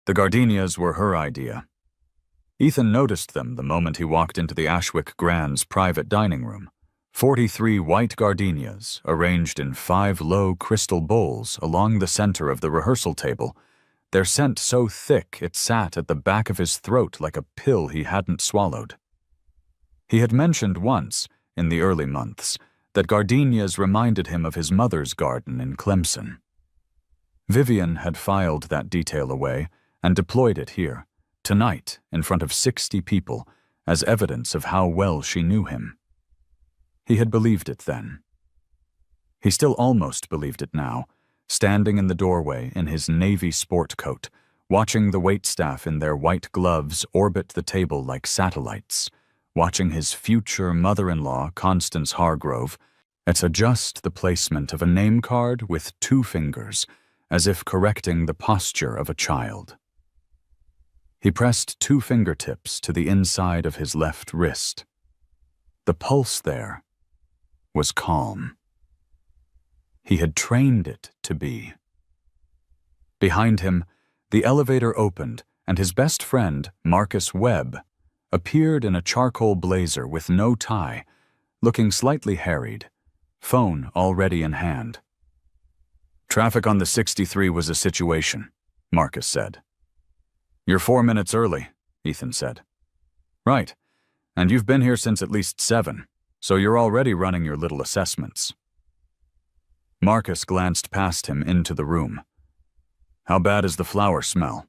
The gardenias were her idea. Ethan noticed them the moment he walked into the Ashwick Grand's private dining room. 43 white gardenias, arranged in 5 low crystal bowls along the center of the rehearsal table, their scent so thick it sat at the back of his throat like a pill he hadn't swallowed. He had mentioned once, in the early months, that gardenias reminded him of his mother's garden in Clemson. Vivian had filed that detail away and deployed it here, tonight, in front of 60 people, as evidence of how well she knew him. He had believed it then. He still almost believed it now, standing in the doorway in his navy sport coat, watching the waitstaff in their white gloves orbit the table like satellites, watching his future mother-in-law, Constance Hargrove, adjust the placement of a name card with 2 fingers, as if correcting the posture of a child. He pressed 2 fingertips to the inside of his left wrist. The pulse there was calm. He had trained it to be. Behind him, the elevator opened, and his best friend, Marcus Webb, appeared in a charcoal blazer with no tie, looking slightly harried, phone already in hand. "Traffic on the 63 was a situation," Marcus said. "You're 4 minutes early," Ethan said. "Right, and you've been here since at least 7, so you're already running your little assessments." Marcus glanced past him into the room. "How bad is the flower smell?"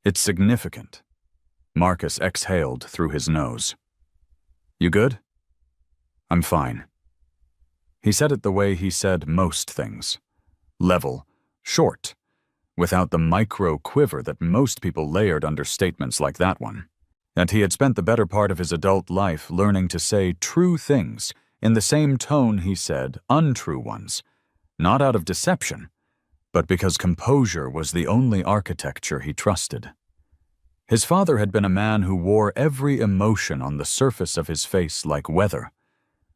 "It's significant." Marcus exhaled through his nose. "You good?" "I'm fine." He said it the way he said most things. Level, short, without the micro quiver that most people layered under statements like that one. And he had spent the better part of his adult life learning to say true things in the same tone he said untrue ones, not out of deception, but because composure was the only architecture he trusted. His father had been a man who wore every emotion on the surface of his face like weather,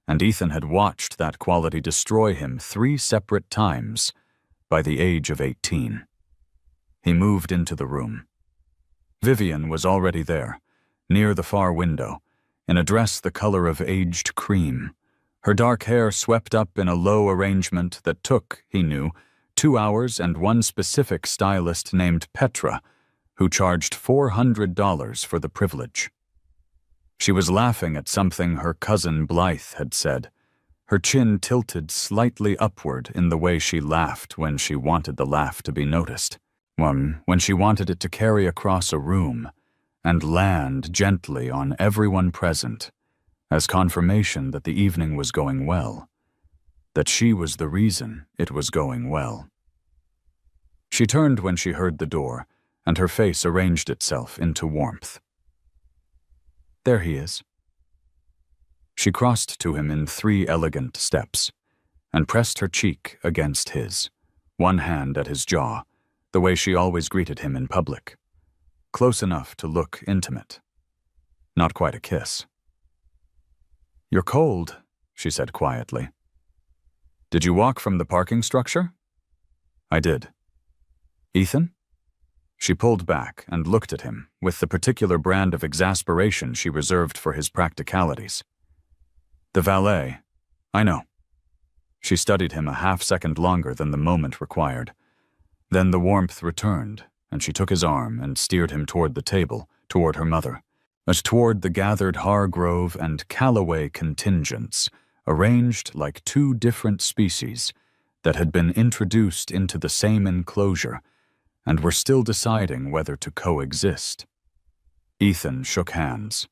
and Ethan had watched that quality destroy him 3 separate times by the age of 18. He moved into the room. Vivian was already there, near the far window, in a dress the color of aged cream, her dark hair swept up in a low arrangement that took, he knew, 2 hours and one specific stylist named Petra, who charged $400 for the privilege. She was laughing at something her cousin Blythe had said, her chin tilted slightly upward in the way she laughed when she wanted the laugh to be noticed, when she wanted it to carry across a room and land gently on everyone present, as confirmation that the evening was going well, that she was the reason it was going well. She turned when she heard the door, and her face arranged itself into warmth. "There he is." She crossed to him in 3 elegant steps, and pressed her cheek against his, one hand at his jaw, the way she always greeted him in public, close enough to look intimate. Not quite a kiss. "You're cold," she said quietly. "Did you walk from the parking structure?" "I did." "Ethan?" She pulled back and looked at him with the particular brand of exasperation she reserved for his practicalities. "The valet. I know." She studied him a half-second longer than the moment required. Then the warmth returned, and she took his arm and steered him toward the table, toward her mother, as toward the gathered Hargrove and Calloway contingents, arranged like 2 different species that had been introduced into the same enclosure and were still deciding whether to coexist. Ethan shook hands.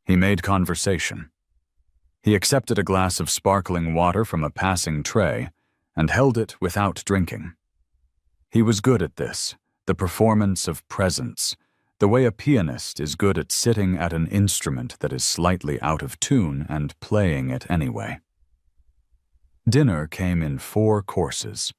He made conversation. He accepted a glass of sparkling water from a passing tray and held it without drinking. He was good at this, the performance of presence, the way a pianist is good at sitting at an instrument that is slightly out of tune and playing it anyway. Dinner came in 4 courses.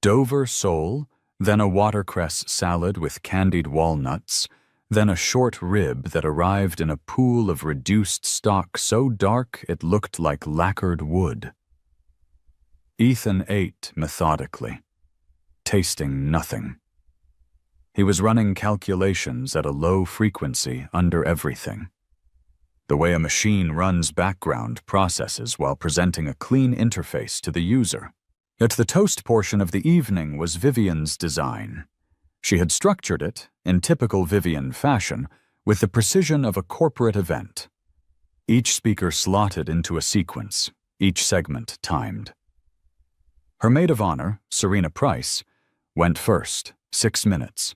Dover sole, then a watercress salad with candied walnuts, then a short rib that arrived in a pool of reduced stock so dark it looked like lacquered wood. Ethan ate methodically, tasting nothing. He was running calculations at a low frequency under everything. The way a machine runs background processes while presenting a clean interface to the user. Yet the toast portion of the evening was Vivian's design. She had structured it, in typical Vivian fashion, with the precision of a corporate event. Each speaker slotted into a sequence, each segment timed. Her maid of honor, Serena Price, went first, 6 minutes.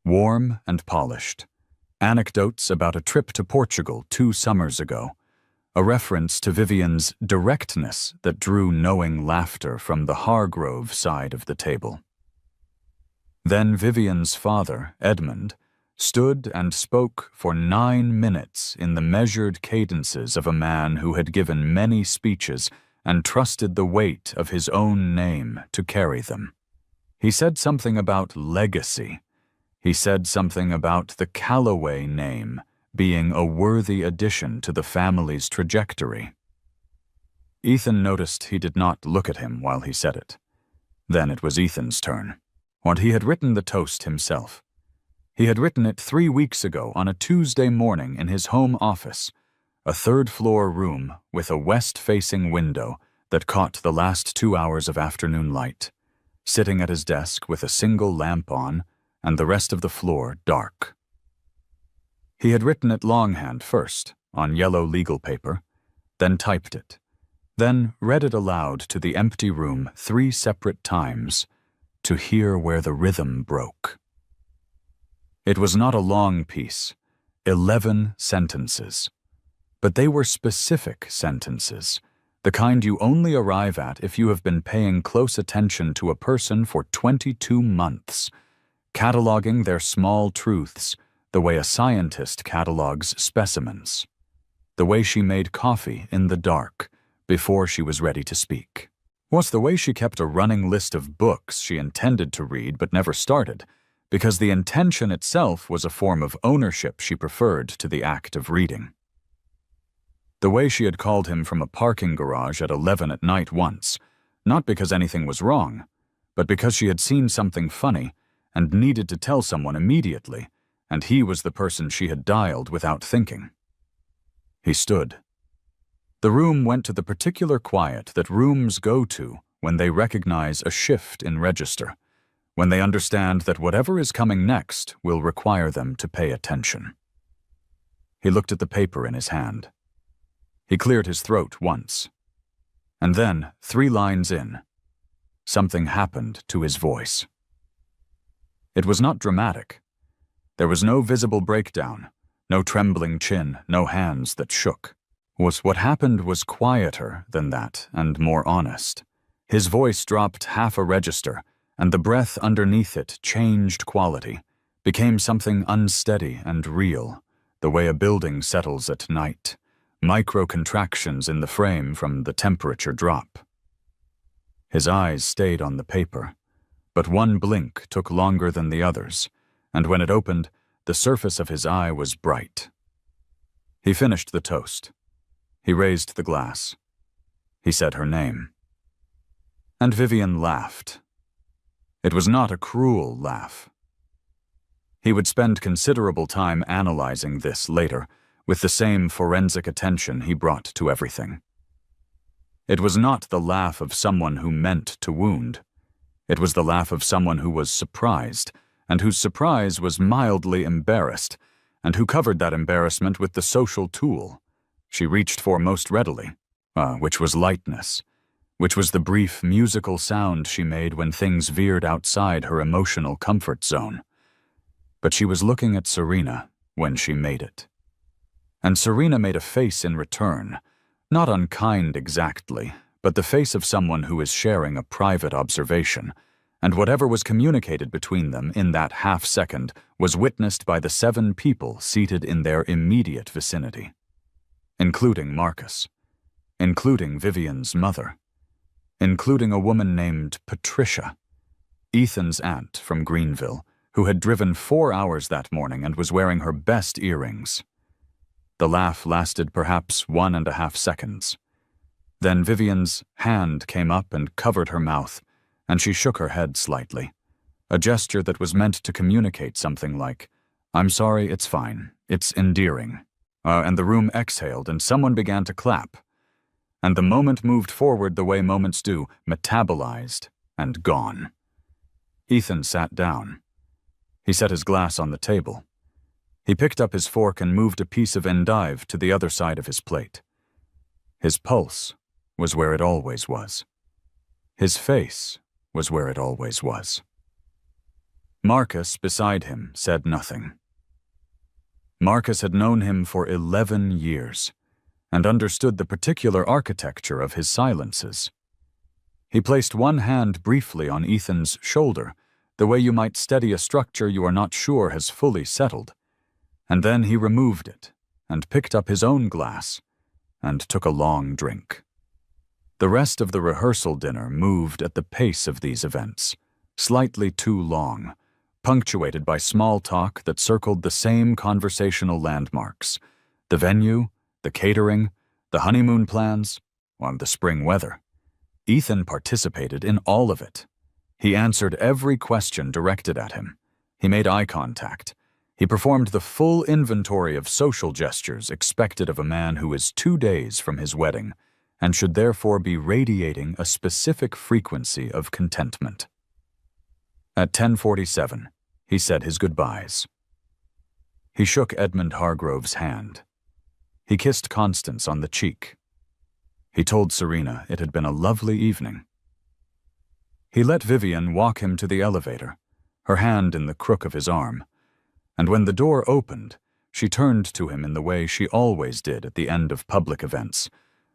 Warm and polished. Anecdotes about a trip to Portugal 2 summers ago. A reference to Vivian's directness that drew knowing laughter from the Hargrove side of the table. Then Vivian's father, Edmund, stood and spoke for 9 minutes in the measured cadences of a man who had given many speeches and trusted the weight of his own name to carry them. He said something about legacy. He said something about the Calloway name being a worthy addition to the family's trajectory. Ethan noticed he did not look at him while he said it. Then it was Ethan's turn. And he had written the toast himself. He had written it 3 weeks ago on a Tuesday morning in his home office, a 3rd-floor room with a west-facing window that caught the last 2 hours of afternoon light, sitting at his desk with a single lamp on and the rest of the floor dark. He had written it longhand first, on yellow legal paper, then typed it, then read it aloud to the empty room 3 separate times to hear where the rhythm broke. It was not a long piece, 11 sentences, but they were specific sentences, the kind you only arrive at if you have been paying close attention to a person for 22 months, cataloging their small truths the way a scientist catalogs specimens, the way she made coffee in the dark before she was ready to speak. Was the way she kept a running list of books she intended to read but never started, because the intention itself was a form of ownership she preferred to the act of reading. The way she had called him from a parking garage at 11 at night once, not because anything was wrong, but because she had seen something funny and needed to tell someone immediately, and he was the person she had dialed without thinking. He stood. The room went to the particular quiet that rooms go to when they recognize a shift in register, when they understand that whatever is coming next will require them to pay attention. He looked at the paper in his hand. He cleared his throat once. And then, 3 lines in, something happened to his voice. It was not dramatic. There was no visible breakdown, no trembling chin, no hands that shook. What happened was quieter than that and more honest. His voice dropped half a register, and the breath underneath it changed quality, became something unsteady and real, the way a building settles at night, micro-contractions in the frame from the temperature drop. His eyes stayed on the paper, but one blink took longer than the others, and when it opened, the surface of his eye was bright. He finished the toast. He raised the glass. He said her name. And Vivian laughed. It was not a cruel laugh. He would spend considerable time analyzing this later, with the same forensic attention he brought to everything. It was not the laugh of someone who meant to wound. It was the laugh of someone who was surprised, and whose surprise was mildly embarrassed, and who covered that embarrassment with the social tool she reached for most readily, which was lightness, which was the brief musical sound she made when things veered outside her emotional comfort zone. But she was looking at Serena when she made it. And Serena made a face in return, not unkind exactly, but the face of someone who is sharing a private observation, and whatever was communicated between them in that half-second was witnessed by the 7 people seated in their immediate vicinity, including Marcus, including Vivian's mother, including a woman named Patricia, Ethan's aunt from Greenville, who had driven 4 hours that morning and was wearing her best earrings. The laugh lasted perhaps 1.5 seconds. Then Vivian's hand came up and covered her mouth, and she shook her head slightly, a gesture that was meant to communicate something like, "I'm sorry, it's fine, it's endearing." And the room exhaled and someone began to clap. And the moment moved forward the way moments do, metabolized and gone. Ethan sat down. He set his glass on the table. He picked up his fork and moved a piece of endive to the other side of his plate. His pulse was where it always was. His face was where it always was. Marcus, beside him, said nothing. Marcus had known him for 11 years and understood the particular architecture of his silences. He placed one hand briefly on Ethan's shoulder, the way you might steady a structure you are not sure has fully settled, and then he removed it and picked up his own glass and took a long drink. The rest of the rehearsal dinner moved at the pace of these events, slightly too long, punctuated by small talk that circled the same conversational landmarks: the venue, the catering, the honeymoon plans, and the spring weather. Ethan participated in all of it. He answered every question directed at him. He made eye contact. He performed the full inventory of social gestures expected of a man who is 2 days from his wedding and should therefore be radiating a specific frequency of contentment. At 10:47, he said his goodbyes. He shook Edmund Hargrove's hand. He kissed Constance on the cheek. He told Serena it had been a lovely evening. He let Vivian walk him to the elevator, her hand in the crook of his arm, and when the door opened, she turned to him in the way she always did at the end of public events,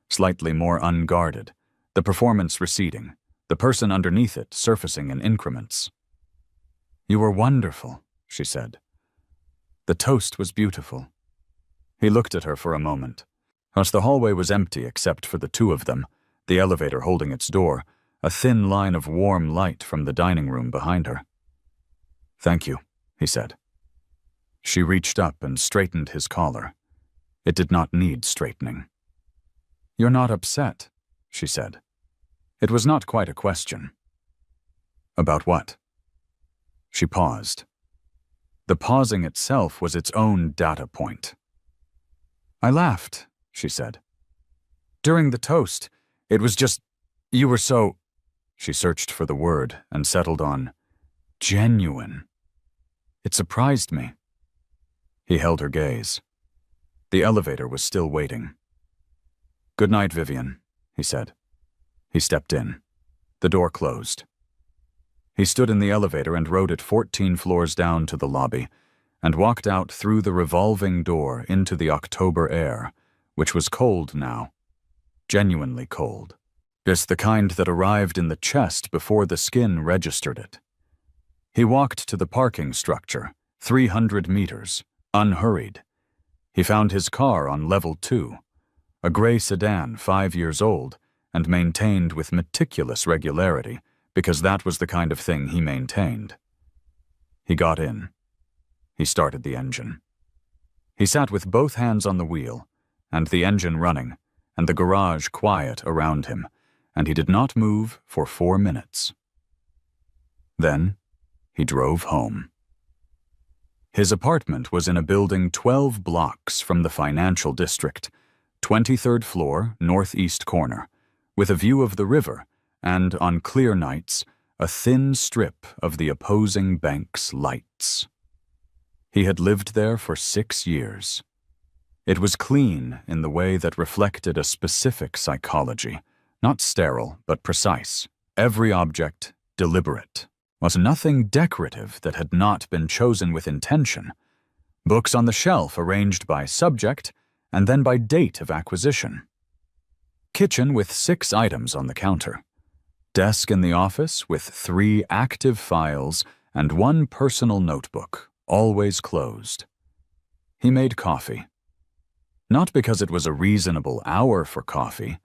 slightly more unguarded, the performance receding, the person underneath it surfacing in increments. "You were wonderful," she said. "The toast was beautiful." He looked at her for a moment. As the hallway was empty except for the two of them, the elevator holding its door, a thin line of warm light from the dining room behind her. "Thank you," he said. She reached up and straightened his collar. It did not need straightening. "You're not upset," she said. It was not quite a question. "About what?" She paused. The pausing itself was its own data point. "I laughed," she said. "During the toast, it was just, you were so—" She searched for the word and settled on genuine. "It surprised me." He held her gaze. The elevator was still waiting. "Good night, Vivian," he said. He stepped in. The door closed. He stood in the elevator and rode it 14 floors down to the lobby and walked out through the revolving door into the October air, which was cold now. Genuinely cold. Just the kind that arrived in the chest before the skin registered it. He walked to the parking structure, 300 meters, unhurried. He found his car on level 2, a gray sedan 5 years old and maintained with meticulous regularity, because that was the kind of thing he maintained. He got in. He started the engine. He sat with both hands on the wheel, and the engine running, and the garage quiet around him, and he did not move for 4 minutes. Then he drove home. His apartment was in a building 12 blocks from the financial district, 23rd floor, northeast corner, with a view of the river and, on clear nights, a thin strip of the opposing bank's lights. He had lived there for 6 years. It was clean in the way that reflected a specific psychology, not sterile but precise. Every object deliberate. Was nothing decorative that had not been chosen with intention. Books on the shelf arranged by subject and then by date of acquisition. Kitchen with 6 items on the counter. Desk in the office with 3 active files and 1 personal notebook, always closed. He made coffee. Not because it was a reasonable hour for coffee,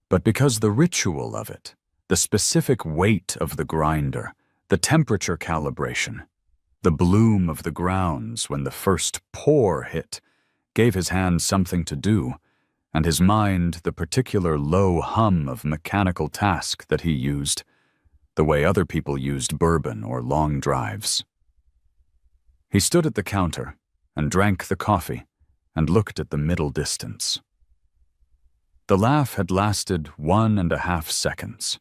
but because the ritual of it, the specific weight of the grinder, the temperature calibration, the bloom of the grounds when the first pour hit, gave his hands something to do, and his mind the particular low hum of mechanical task that he used. the way other people used bourbon or long drives. He stood at the counter and drank the coffee and looked at the middle distance. The laugh had lasted 1.5 seconds.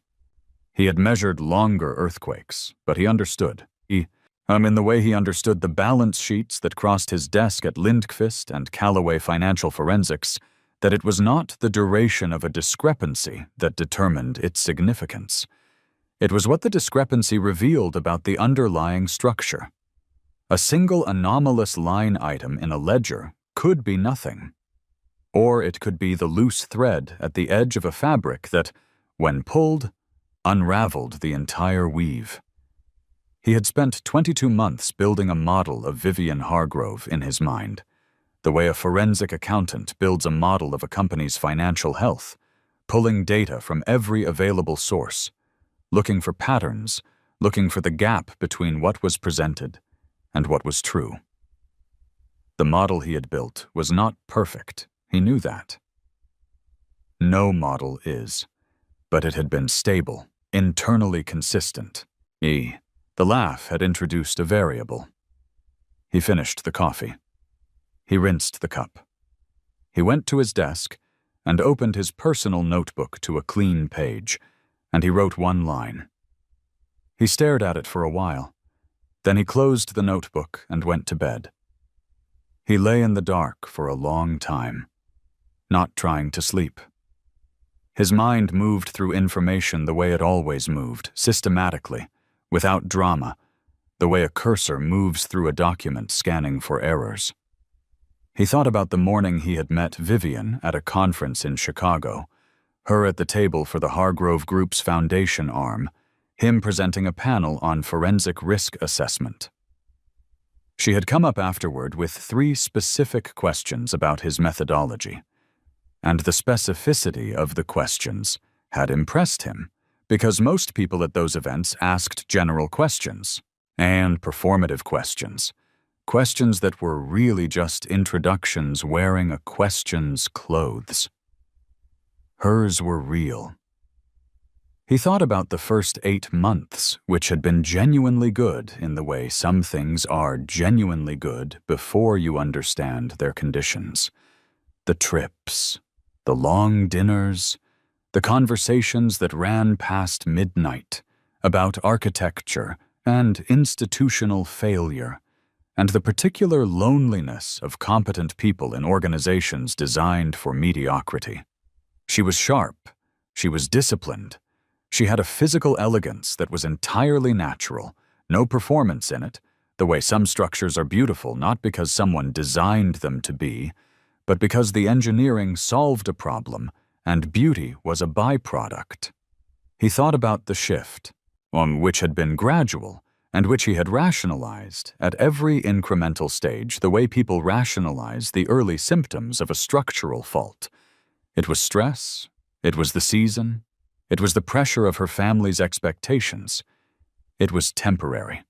He had measured longer earthquakes, but he understood. In the way he understood the balance sheets that crossed his desk at Lindqvist and Callaway Financial Forensics, that it was not the duration of a discrepancy that determined its significance. It was what the discrepancy revealed about the underlying structure. A single anomalous line item in a ledger could be nothing. Or it could be the loose thread at the edge of a fabric that, when pulled, unraveled the entire weave. He had spent 22 months building a model of Vivian Hargrove in his mind, the way a forensic accountant builds a model of a company's financial health, pulling data from every available source, looking for patterns, looking for the gap between what was presented and what was true. The model he had built was not perfect. He knew that. No model is, but it had been stable, internally consistent. The laugh had introduced a variable. He finished the coffee. He rinsed the cup. He went to his desk and opened his personal notebook to a clean page, and he wrote one line. He stared at it for a while. Then he closed the notebook and went to bed. He lay in the dark for a long time, not trying to sleep. His mind moved through information the way it always moved, systematically, without drama, the way a cursor moves through a document scanning for errors. He thought about the morning he had met Vivian at a conference in Chicago, her at the table for the Hargrove Group's foundation arm, him presenting a panel on forensic risk assessment. She had come up afterward with 3 specific questions about his methodology, and the specificity of the questions had impressed him, because most people at those events asked general questions and performative questions, questions that were really just introductions wearing a question's clothes. Hers were real. He thought about the first 8 months, which had been genuinely good in the way some things are genuinely good before you understand their conditions. The trips, the long dinners, the conversations that ran past midnight about architecture and institutional failure, and the particular loneliness of competent people in organizations designed for mediocrity. She was sharp. She was disciplined. She had a physical elegance that was entirely natural, no performance in it, the way some structures are beautiful not because someone designed them to be, but because the engineering solved a problem and beauty was a byproduct. He thought about the shift, which had been gradual and which he had rationalized at every incremental stage the way people rationalize the early symptoms of a structural fault. It was stress, it was the season, it was the pressure of her family's expectations. It was temporary.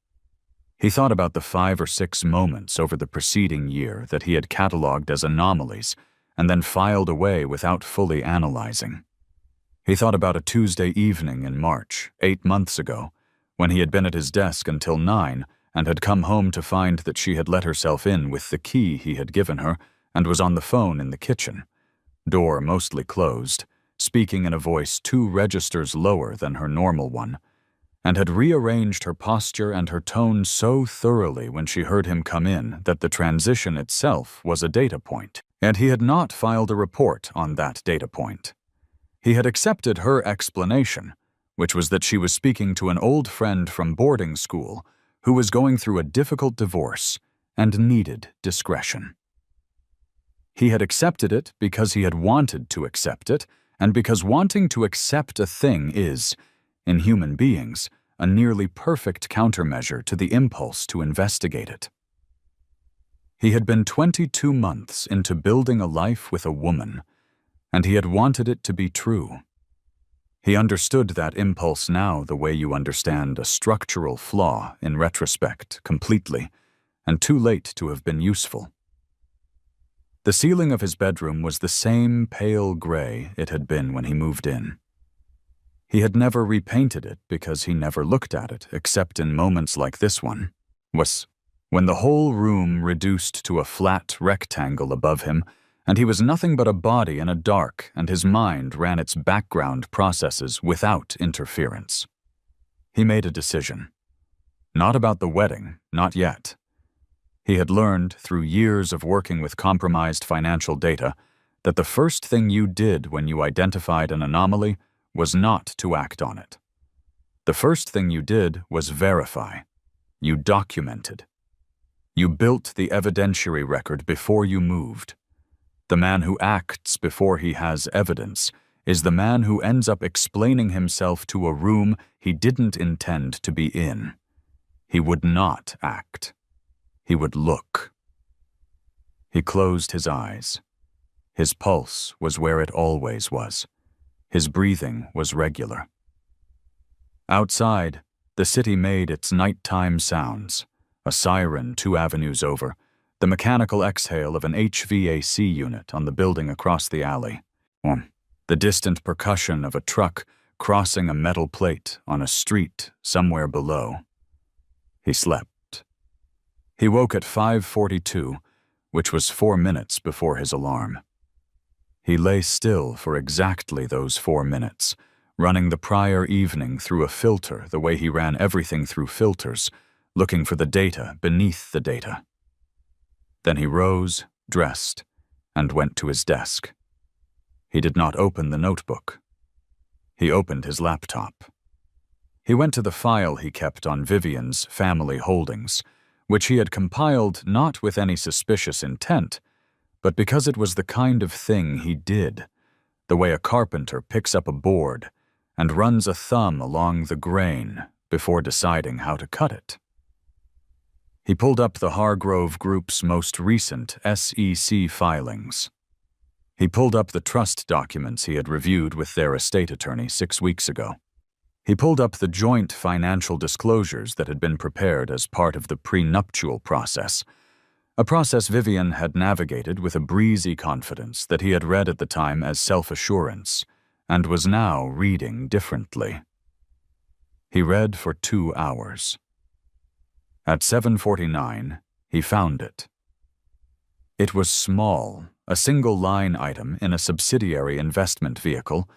He thought about the 5 or 6 moments over the preceding year that he had cataloged as anomalies and then filed away without fully analyzing. He thought about a Tuesday evening in March, 8 months ago, when he had been at his desk until 9 and had come home to find that she had let herself in with the key he had given her and was on the phone in the kitchen, door mostly closed, speaking in a voice 2 registers lower than her normal one, and had rearranged her posture and her tone so thoroughly when she heard him come in that the transition itself was a data point, and he had not filed a report on that data point. He had accepted her explanation, which was that she was speaking to an old friend from boarding school who was going through a difficult divorce and needed discretion. He had accepted it because he had wanted to accept it, and because wanting to accept a thing is, in human beings, a nearly perfect countermeasure to the impulse to investigate it. He had been 22 months into building a life with a woman, and he had wanted it to be true. He understood that impulse now the way you understand a structural flaw in retrospect completely, and too late to have been useful. The ceiling of his bedroom was the same pale gray it had been when he moved in. He had never repainted it because he never looked at it except in moments like this one, was when the whole room reduced to a flat rectangle above him, and he was nothing but a body in a dark, and his mind ran its background processes without interference. He made a decision. Not about the wedding, not yet. He had learned, through years of working with compromised financial data, that the first thing you did when you identified an anomaly was not to act on it. The first thing you did was verify. You documented. You built the evidentiary record before you moved. The man who acts before he has evidence is the man who ends up explaining himself to a room he didn't intend to be in. He would not act. He would look. He closed his eyes. His pulse was where it always was. His breathing was regular. Outside, the city made its nighttime sounds, a siren 2 avenues over, the mechanical exhale of an HVAC unit on the building across the alley, or the distant percussion of a truck crossing a metal plate on a street somewhere below. He slept. He woke at 5:42, which was 4 minutes before his alarm. He lay still for exactly those 4 minutes, running the prior evening through a filter the way he ran everything through filters, looking for the data beneath the data. Then he rose, dressed, and went to his desk. He did not open the notebook. He opened his laptop. He went to the file he kept on Vivian's family holdings, which he had compiled not with any suspicious intent, but because it was the kind of thing he did, the way a carpenter picks up a board and runs a thumb along the grain before deciding how to cut it. He pulled up the Hargrove Group's most recent SEC filings. He pulled up the trust documents he had reviewed with their estate attorney 6 weeks ago. He pulled up the joint financial disclosures that had been prepared as part of the prenuptial process, a process Vivian had navigated with a breezy confidence that he had read at the time as self-assurance, and was now reading differently. He read for 2 hours. At 7:49, he found it. It was small, a single line item in a subsidiary investment vehicle,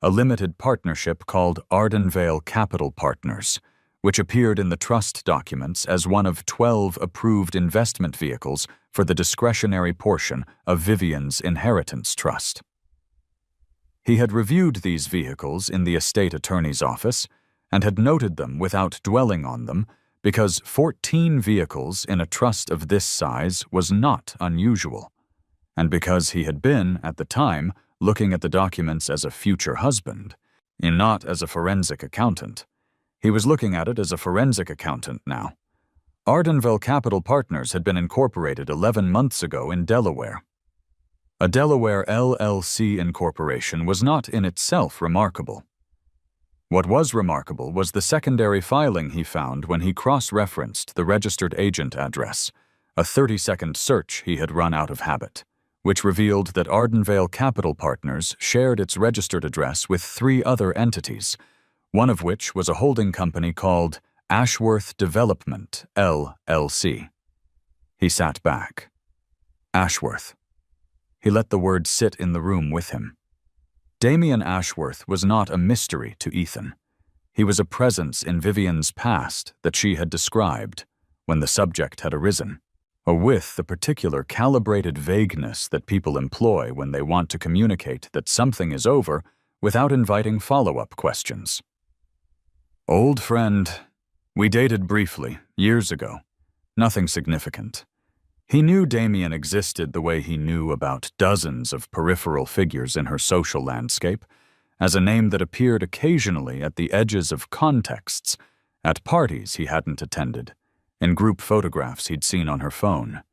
a limited partnership called Ardenvale Capital Partners, which appeared in the trust documents as one of 12 approved investment vehicles for the discretionary portion of Vivian's inheritance trust. He had reviewed these vehicles in the estate attorney's office and had noted them without dwelling on them because 14 vehicles in a trust of this size was not unusual, and because he had been, at the time, looking at the documents as a future husband, and not as a forensic accountant. He was looking at it as a forensic accountant now. Ardenville Capital Partners had been incorporated 11 months ago in Delaware. A Delaware LLC incorporation was not in itself remarkable. What was remarkable was the secondary filing he found when he cross-referenced the registered agent address, a 30-second search he had run out of habit, which revealed that Ardenvale Capital Partners shared its registered address with 3 other entities, one of which was a holding company called Ashworth Development, LLC. He sat back. Ashworth. He let the word sit in the room with him. Damien Ashworth was not a mystery to Ethan. He was a presence in Vivian's past that she had described when the subject had arisen, or with the particular calibrated vagueness that people employ when they want to communicate that something is over without inviting follow-up questions. Old friend. We dated briefly, years ago. Nothing significant. He knew Damien existed the way he knew about dozens of peripheral figures in her social landscape, as a name that appeared occasionally at the edges of contexts, at parties he hadn't attended, in group photographs he'd seen on her phone,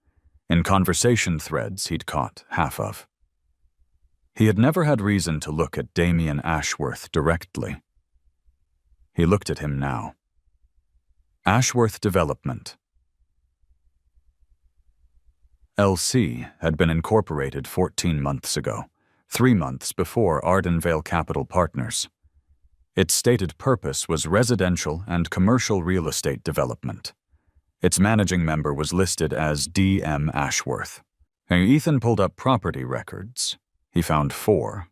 in conversation threads he'd caught half of. He had never had reason to look at Damien Ashworth directly. He looked at him now. Ashworth Development LC had been incorporated 14 months ago, 3 months before Ardenvale Capital Partners. Its stated purpose was residential and commercial real estate development. Its managing member was listed as D.M. Ashworth. Ethan pulled up property records. He found four.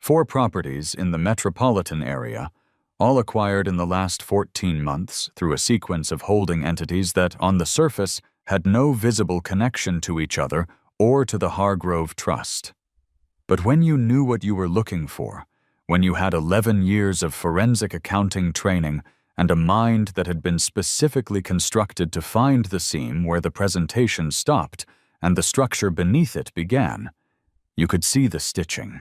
4 properties in the metropolitan area, all acquired in the last 14 months through a sequence of holding entities that, on the surface, had no visible connection to each other or to the Hargrove Trust. But when you knew what you were looking for, when you had 11 years of forensic accounting training and a mind that had been specifically constructed to find the seam where the presentation stopped and the structure beneath it began, you could see the stitching.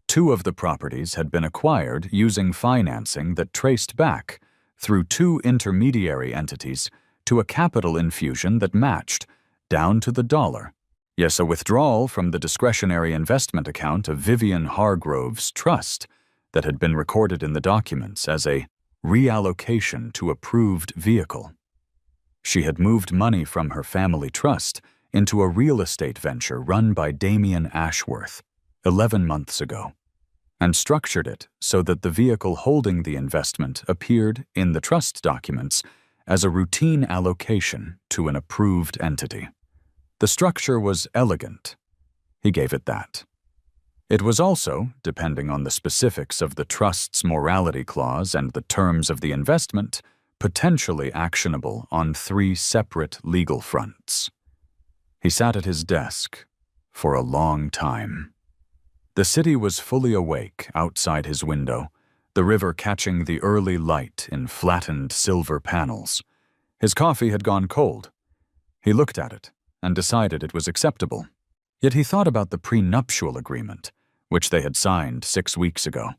2 of the properties had been acquired using financing that traced back, through 2 intermediary entities, to a capital infusion that matched, down to the dollar. Yes, a withdrawal from the discretionary investment account of Vivian Hargrove's trust that had been recorded in the documents as a reallocation to approved vehicle. She had moved money from her family trust into a real estate venture run by Damien Ashworth 11 months ago, and structured it so that the vehicle holding the investment appeared in the trust documents as a routine allocation to an approved entity. The structure was elegant. He gave it that. It was also, depending on the specifics of the trust's morality clause and the terms of the investment, potentially actionable on 3 separate legal fronts. He sat at his desk for a long time. The city was fully awake outside his window, the river catching the early light in flattened silver panels. His coffee had gone cold. He looked at it and decided it was acceptable. Yet he thought about the prenuptial agreement, which they had signed 6 weeks ago.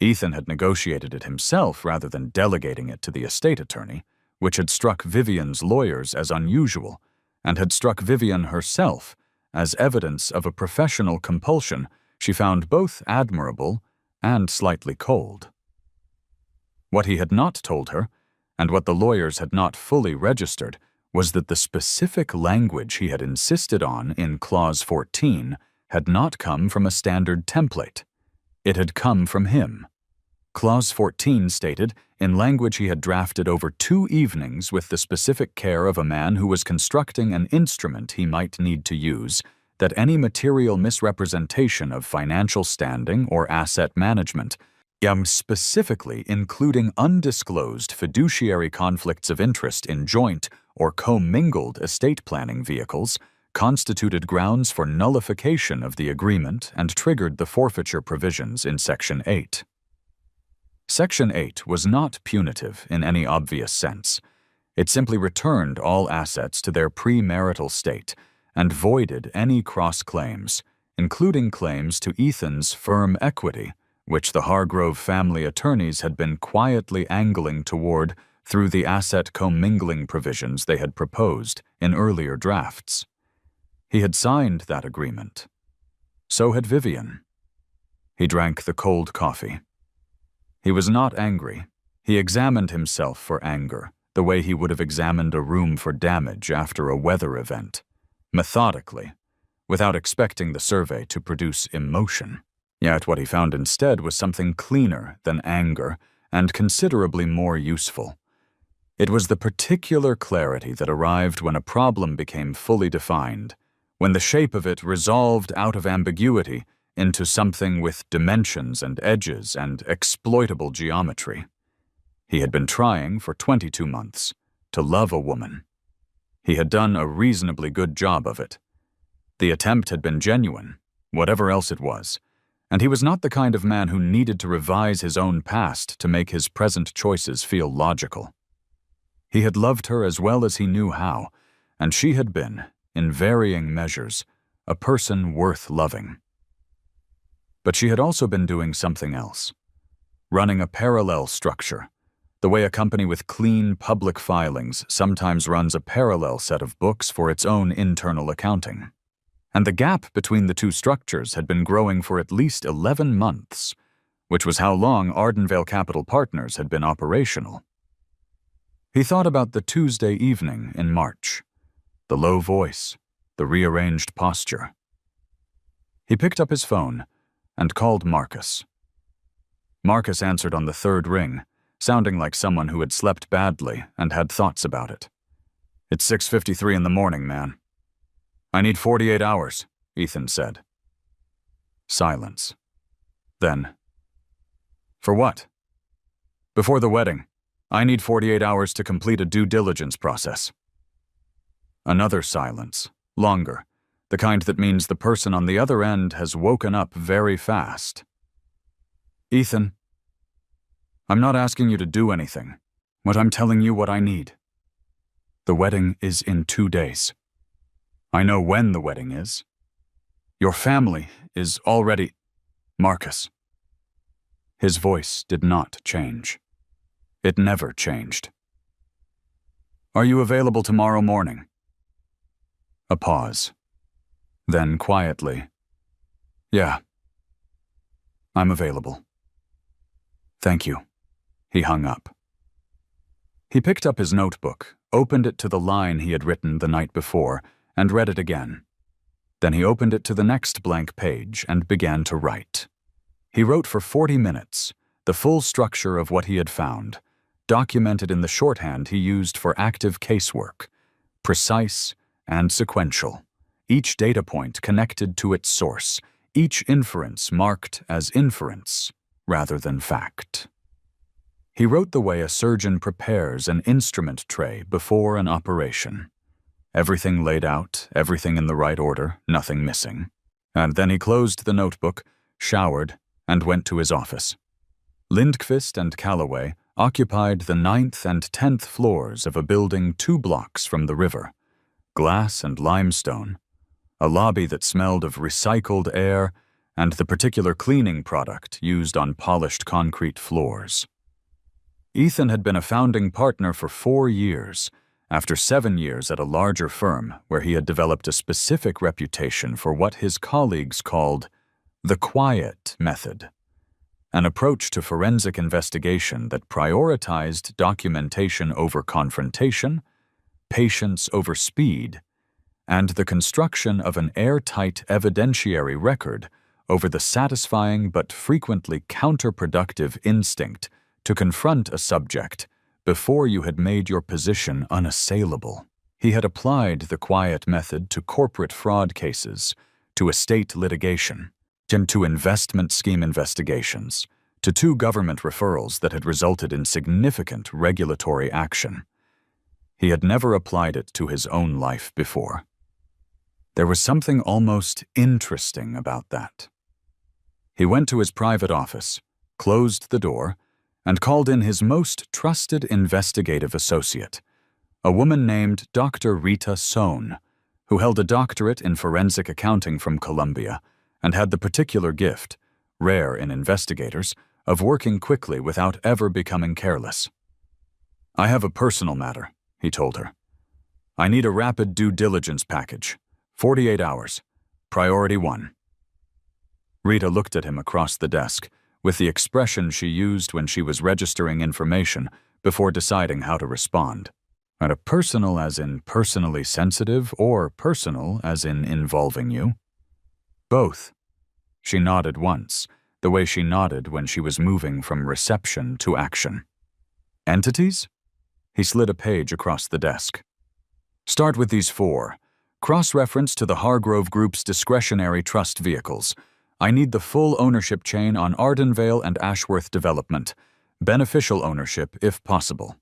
Ethan had negotiated it himself rather than delegating it to the estate attorney, which had struck Vivian's lawyers as unusual, and had struck Vivian herself as evidence of a professional compulsion she found both admirable and slightly cold. What he had not told her, and what the lawyers had not fully registered, was that the specific language he had insisted on in Clause 14 had not come from a standard template. It had come from him. Clause 14 stated, in language he had drafted over 2 evenings with the specific care of a man who was constructing an instrument he might need to use, that any material misrepresentation of financial standing or asset management, specifically including undisclosed fiduciary conflicts of interest in joint or commingled estate planning vehicles, constituted grounds for nullification of the agreement and triggered the forfeiture provisions in Section 8. Section 8 was not punitive in any obvious sense. It simply returned all assets to their premarital state and voided any cross-claims, including claims to Ethan's firm equity, which the Hargrove family attorneys had been quietly angling toward through the asset commingling provisions they had proposed in earlier drafts. He had signed that agreement. So had Vivian. He drank the cold coffee. He was not angry. He examined himself for anger, the way he would have examined a room for damage after a weather event, methodically, without expecting the survey to produce emotion. Yet what he found instead was something cleaner than anger and considerably more useful. It was the particular clarity that arrived when a problem became fully defined, when the shape of it resolved out of ambiguity into something with dimensions and edges and exploitable geometry. He had been trying for 22 months to love a woman. He had done a reasonably good job of it. The attempt had been genuine, whatever else it was, and he was not the kind of man who needed to revise his own past to make his present choices feel logical. He had loved her as well as he knew how, and she had been, in varying measures, a person worth loving. But she had also been doing something else, running a parallel structure, the way a company with clean public filings sometimes runs a parallel set of books for its own internal accounting. And the gap between the 2 structures had been growing for at least 11 months, which was how long Ardenvale Capital Partners had been operational. He thought about the Tuesday evening in March, the low voice, the rearranged posture. He picked up his phone and called Marcus. Marcus answered on the third ring, sounding like someone who had slept badly and had thoughts about it. "It's 6:53 in the morning, man." "I need 48 hours, Ethan said. Silence. Then, "For what?" "Before the wedding, I need 48 hours to complete a due diligence process." Another silence, longer, the kind that means the person on the other end has woken up very fast. "Ethan, I'm not asking you to do anything, but I'm telling you what I need. The wedding is in 2 days. I know when the wedding is. Your family is already—" "Marcus." His voice did not change. It never changed. "Are you available tomorrow morning?" A pause. Then quietly, "Yeah, I'm available." "Thank you." He hung up. He picked up his notebook, opened it to the line he had written the night before, and read it again. Then he opened it to the next blank page and began to write. He wrote for 40 minutes, the full structure of what he had found, documented in the shorthand he used for active casework, precise and sequential, each data point connected to its source, each inference marked as inference rather than fact. He wrote the way a surgeon prepares an instrument tray before an operation. Everything laid out, everything in the right order, nothing missing. And then he closed the notebook, showered, and went to his office. Lindqvist and Calloway occupied the 9th and 10th floors of a building 2 blocks from the river, glass and limestone, a lobby that smelled of recycled air and the particular cleaning product used on polished concrete floors. Ethan had been a founding partner for 4 years, after 7 years at a larger firm where he had developed a specific reputation for what his colleagues called the quiet method, an approach to forensic investigation that prioritized documentation over confrontation, patience over speed, and the construction of an airtight evidentiary record over the satisfying but frequently counterproductive instinct to confront a subject before you had made your position unassailable. He had applied the quiet method to corporate fraud cases, to estate litigation, and to investment scheme investigations, to 2 government referrals that had resulted in significant regulatory action. He had never applied it to his own life before. There was something almost interesting about that. He went to his private office, closed the door, and called in his most trusted investigative associate, a woman named Dr. Rita Sohn, who held a doctorate in forensic accounting from Columbia and had the particular gift, rare in investigators, of working quickly without ever becoming careless. "I have a personal matter," he told her. "I need a rapid due diligence package. 48 hours. Priority 1. Rita looked at him across the desk, with the expression she used when she was registering information before deciding how to respond. "And a personal as in personally sensitive or personal as in involving you?" "Both." She nodded once, the way she nodded when she was moving from reception to action. "Entities?" He slid a page across the desk. "Start with these 4. Cross-reference to the Hargrove Group's discretionary trust vehicles. I need the full ownership chain on Ardenvale and Ashworth Development. Beneficial ownership, if possible.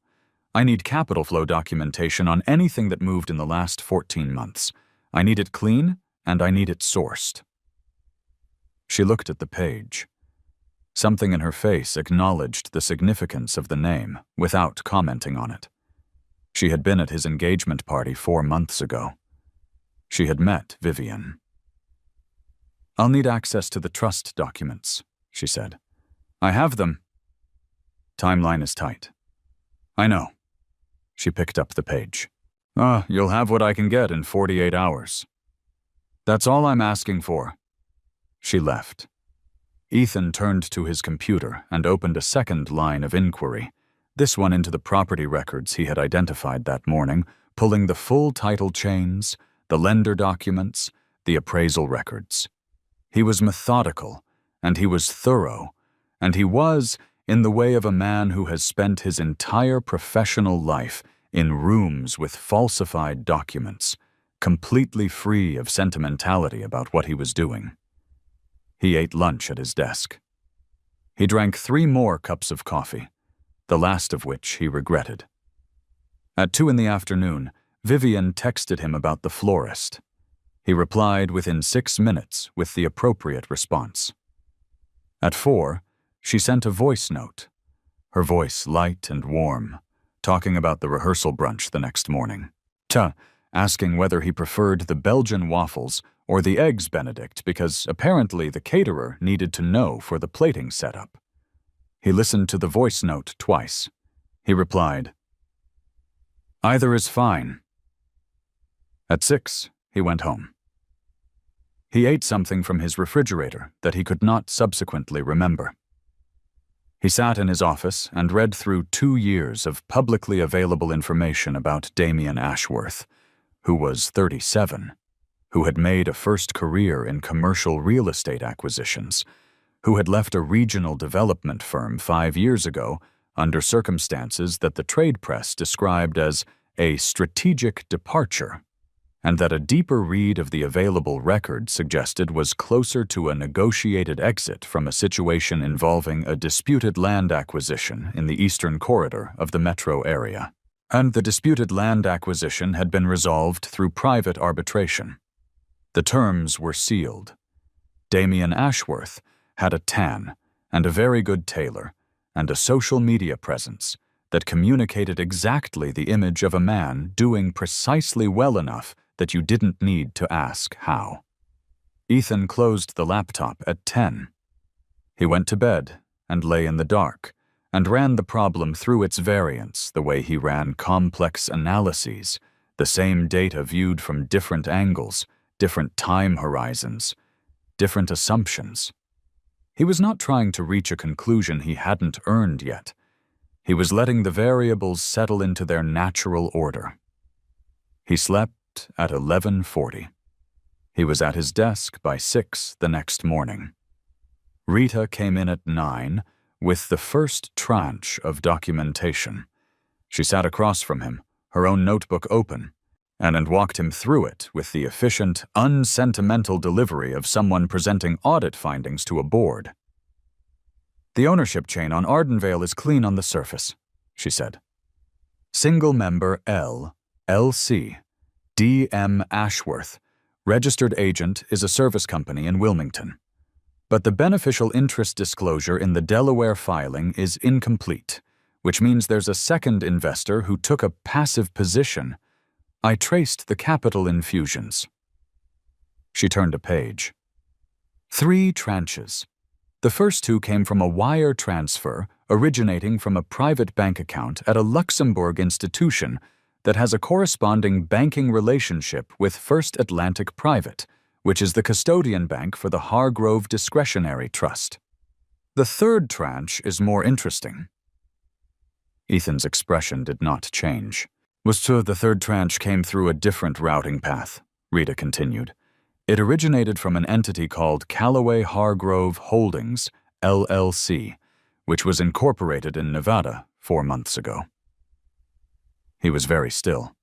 I need capital flow documentation on anything that moved in the last 14 months. I need it clean, and I need it sourced." She looked at the page. Something in her face acknowledged the significance of the name without commenting on it. She had been at his engagement party 4 months ago. She had met Vivian. "I'll need access to the trust documents," she said. "I have them." "Timeline is tight." "I know." She picked up the page. You'll have what I can get in 48 hours. That's all I'm asking for." She left. Ethan turned to his computer and opened a second line of inquiry, this one into the property records he had identified that morning, pulling the full title chains, the lender documents, the appraisal records. He was methodical, and he was thorough, and he was in the way of a man who has spent his entire professional life in rooms with falsified documents, completely free of sentimentality about what he was doing. He ate lunch at his desk. He drank 3 more cups of coffee, the last of which he regretted. At 2 in the afternoon, Vivian texted him about the florist. He replied within 6 minutes with the appropriate response. At 4, she sent a voice note, her voice light and warm, talking about the rehearsal brunch the next morning. Asking whether he preferred the Belgian waffles or the eggs Benedict because apparently the caterer needed to know for the plating setup. He listened to the voice note twice. He replied, "Either is fine." At 6, he went home. He ate something from his refrigerator that he could not subsequently remember. He sat in his office and read through 2 years of publicly available information about Damien Ashworth, who was 37, who had made a first career in commercial real estate acquisitions, who had left a regional development firm 5 years ago under circumstances that the trade press described as a strategic departure, and that a deeper read of the available record suggested was closer to a negotiated exit from a situation involving a disputed land acquisition in the eastern corridor of the metro area. And the disputed land acquisition had been resolved through private arbitration. The terms were sealed. Damien Ashworth had a tan and a very good tailor and a social media presence that communicated exactly the image of a man doing precisely well enough that you didn't need to ask how. Ethan closed the laptop at 10. He went to bed and lay in the dark and ran the problem through its variants the way he ran complex analyses, the same data viewed from different angles, different time horizons, different assumptions. He was not trying to reach a conclusion he hadn't earned yet. He was letting the variables settle into their natural order. He slept at 11:40. He was at his desk by 6 the next morning. Rita came in at 9 with the first tranche of documentation. She sat across from him, her own notebook open, and walked him through it with the efficient, unsentimental delivery of someone presenting audit findings to a board. "The ownership chain on Ardenvale is clean on the surface," she said. "Single member L, LC, D.M. Ashworth, registered agent is a service company in Wilmington. But the beneficial interest disclosure in the Delaware filing is incomplete, which means there's a second investor who took a passive position. I traced the capital infusions." She turned a page. 3 tranches. The first 2 came from a wire transfer originating from a private bank account at a Luxembourg institution that has a corresponding banking relationship with First Atlantic Private, which is the custodian bank for the Hargrove Discretionary Trust. The third tranche is more interesting. Ethan's expression did not change. "Was true the third tranche came through a different routing path," Rita continued. "It originated from an entity called Callaway Hargrove Holdings, LLC, which was incorporated in Nevada 4 months ago." He was very still.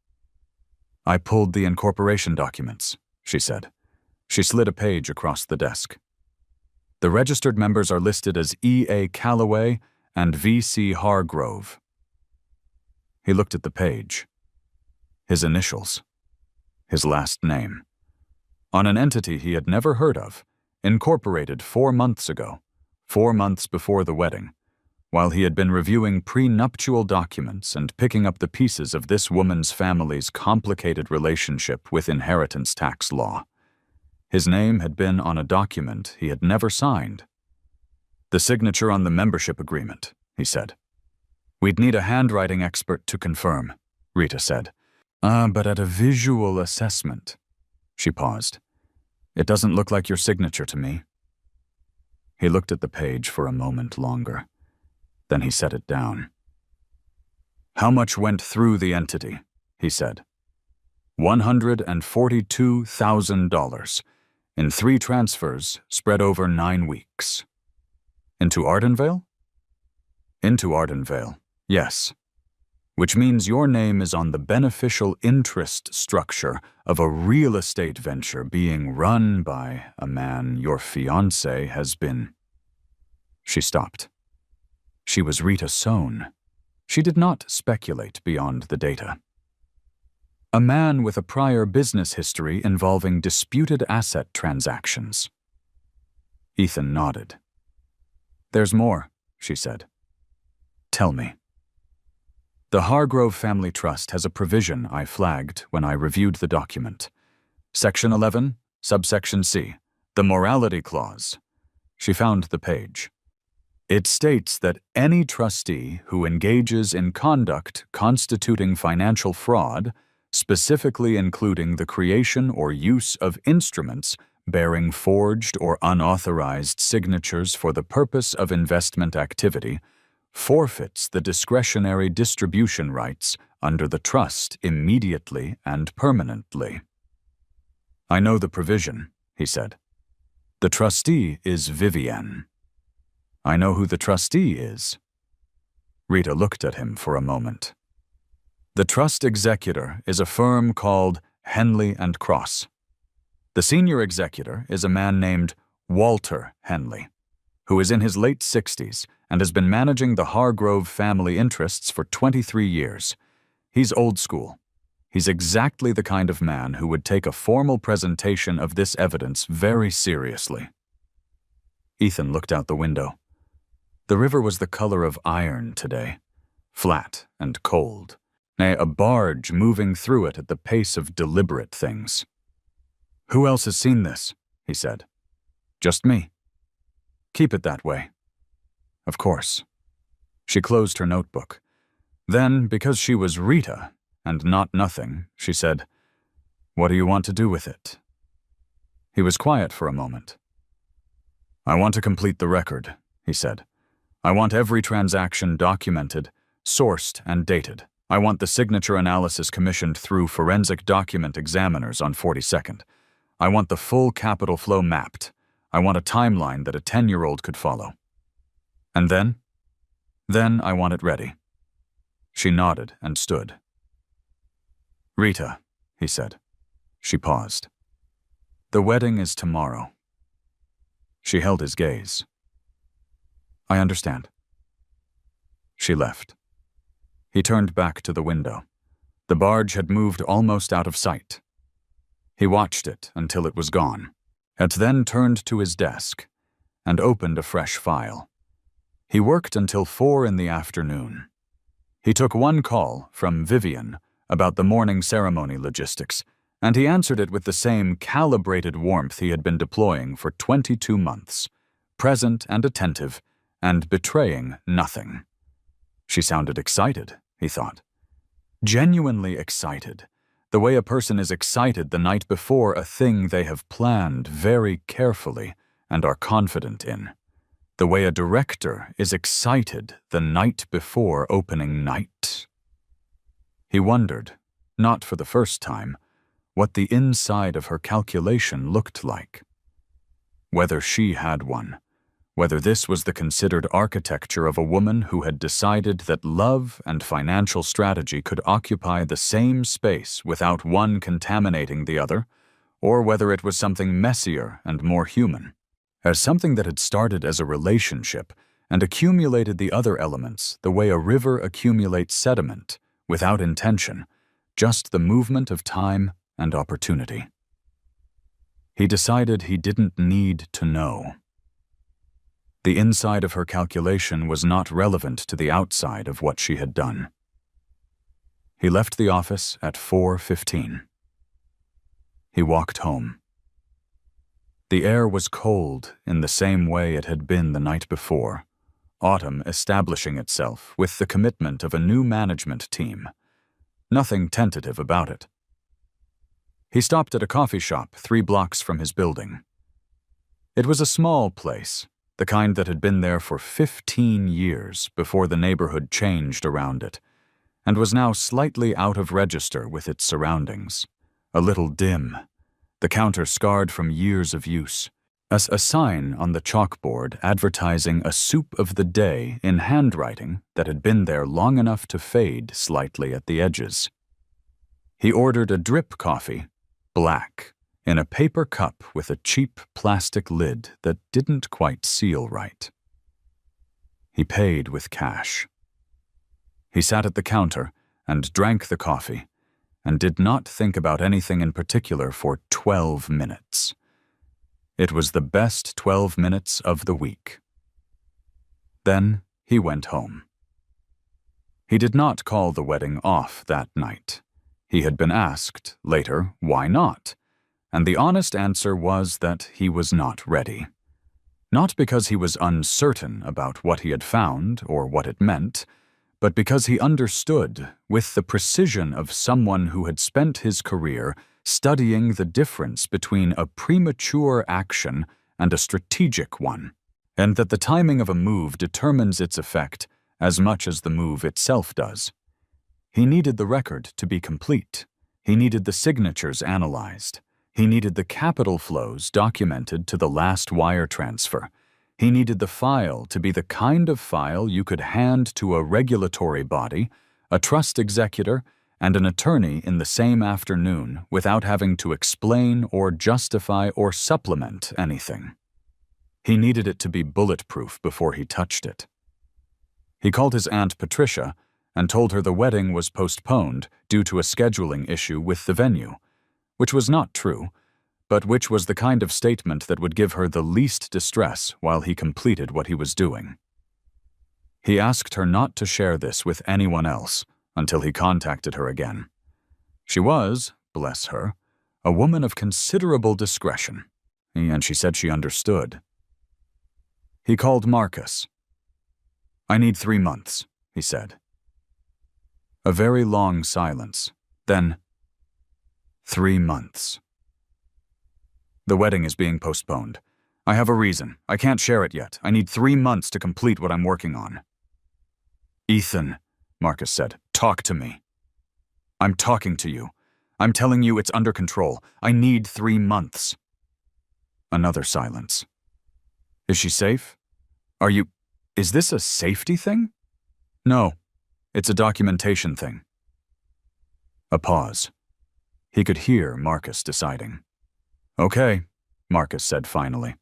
"I pulled the incorporation documents," she said. She slid a page across the desk. "The registered members are listed as E.A. Callaway and V.C. Hargrove." He looked at the page. His initials. His last name. On an entity he had never heard of, incorporated 4 months ago, 4 months before the wedding, while he had been reviewing prenuptial documents and picking up the pieces of this woman's family's complicated relationship with inheritance tax law. His name had been on a document he had never signed. "The signature on the membership agreement," he said. "We'd need a handwriting expert to confirm," Rita said. But at a visual assessment." She paused. "It doesn't look like your signature to me." He looked at the page for a moment longer. Then he set it down. "How much went through the entity?" he said. $142,000 in 3 transfers spread over 9 weeks. Into Ardenvale? Into Ardenvale, yes. Which means your name is on the beneficial interest structure of a real estate venture being run by a man your fiancé has been. She stopped. She was Rita Sohn. She did not speculate beyond the data. A man with a prior business history involving disputed asset transactions. Ethan nodded. There's more, she said. Tell me. The Hargrove Family Trust has a provision I flagged when I reviewed the document. Section 11, subsection C, the morality clause. She found the page. It states that any trustee who engages in conduct constituting financial fraud, specifically including the creation or use of instruments bearing forged or unauthorized signatures for the purpose of investment activity, forfeits the discretionary distribution rights under the trust immediately and permanently. I know the provision, he said. The trustee is Vivienne. I know who the trustee is. Rita looked at him for a moment. The trust executor is a firm called Henley & Cross. The senior executor is a man named Walter Henley, who is in his late 60s and has been managing the Hargrove family interests for 23 years. He's old school. He's exactly the kind of man who would take a formal presentation of this evidence very seriously. Ethan looked out the window. The river was the color of iron today, flat and cold, a barge moving through it at the pace of deliberate things. Who else has seen this? He said. Just me. Keep it that way. Of course. She closed her notebook. Then, because she was Rita, and not nothing, she said, What do you want to do with it? He was quiet for a moment. I want to complete the record, he said. I want every transaction documented, sourced, and dated. I want the signature analysis commissioned through forensic document examiners on 42nd. I want the full capital flow mapped. I want a timeline that a 10-year-old could follow. And then? Then I want it ready. She nodded and stood. Rita, he said. She paused. The wedding is tomorrow. She held his gaze. I understand. She left. He turned back to the window. The barge had moved almost out of sight. He watched it until it was gone, and then turned to his desk and opened a fresh file. He worked until 4 in the afternoon. He took one call from Vivian about the morning ceremony logistics, and he answered it with the same calibrated warmth he had been deploying for 22 months, present and attentive, and betraying nothing. She sounded excited, he thought. Genuinely excited, the way a person is excited the night before a thing they have planned very carefully and are confident in. The way a director is excited the night before opening night. He wondered, not for the first time, what the inside of her calculation looked like. Whether she had one. Whether this was the considered architecture of a woman who had decided that love and financial strategy could occupy the same space without one contaminating the other, or whether it was something messier and more human, as something that had started as a relationship and accumulated the other elements the way a river accumulates sediment, without intention, just the movement of time and opportunity. He decided he didn't need to know. The inside of her calculation was not relevant to the outside of what she had done. He left the office at 4:15. He walked home. The air was cold in the same way it had been the night before, autumn establishing itself with the commitment of a new management team. Nothing tentative about it. He stopped at a coffee shop 3 blocks from his building. It was a small place, the kind that had been there for 15 years before the neighborhood changed around it, and was now slightly out of register with its surroundings, a little dim, the counter scarred from years of use. As a sign on the chalkboard advertising a soup of the day in handwriting that had been there long enough to fade slightly at the edges. He ordered a drip coffee, black, in a paper cup with a cheap plastic lid that didn't quite seal right. He paid with cash. He sat at the counter and drank the coffee and did not think about anything in particular for 12 minutes. It was the best 12 minutes of the week. Then he went home. He did not call the wedding off that night. He had been asked, later, why not? And the honest answer was that he was not ready. Not because he was uncertain about what he had found or what it meant, but because he understood, with the precision of someone who had spent his career studying the difference between a premature action and a strategic one, and that the timing of a move determines its effect as much as the move itself does. He needed the record to be complete. He needed the signatures analyzed. He needed the capital flows documented to the last wire transfer. He needed the file to be the kind of file you could hand to a regulatory body, a trust executor, and an attorney in the same afternoon without having to explain or justify or supplement anything. He needed it to be bulletproof before he touched it. He called his Aunt Patricia and told her the wedding was postponed due to a scheduling issue with the venue, which was not true, but which was the kind of statement that would give her the least distress while he completed what he was doing. He asked her not to share this with anyone else until he contacted her again. She was, bless her, a woman of considerable discretion, and she said she understood. He called Marcus. "I need 3 months," he said. A very long silence. Then, 3 months. "The wedding is being postponed. I have a reason. I can't share it yet. I need 3 months to complete what I'm working on." "Ethan," Marcus said, "talk to me." "I'm talking to you. I'm telling you it's under control. I need 3 months." Another silence. "Is she safe? Is this a safety thing?" "No, it's a documentation thing." A pause. He could hear Marcus deciding. "Okay," Marcus said finally.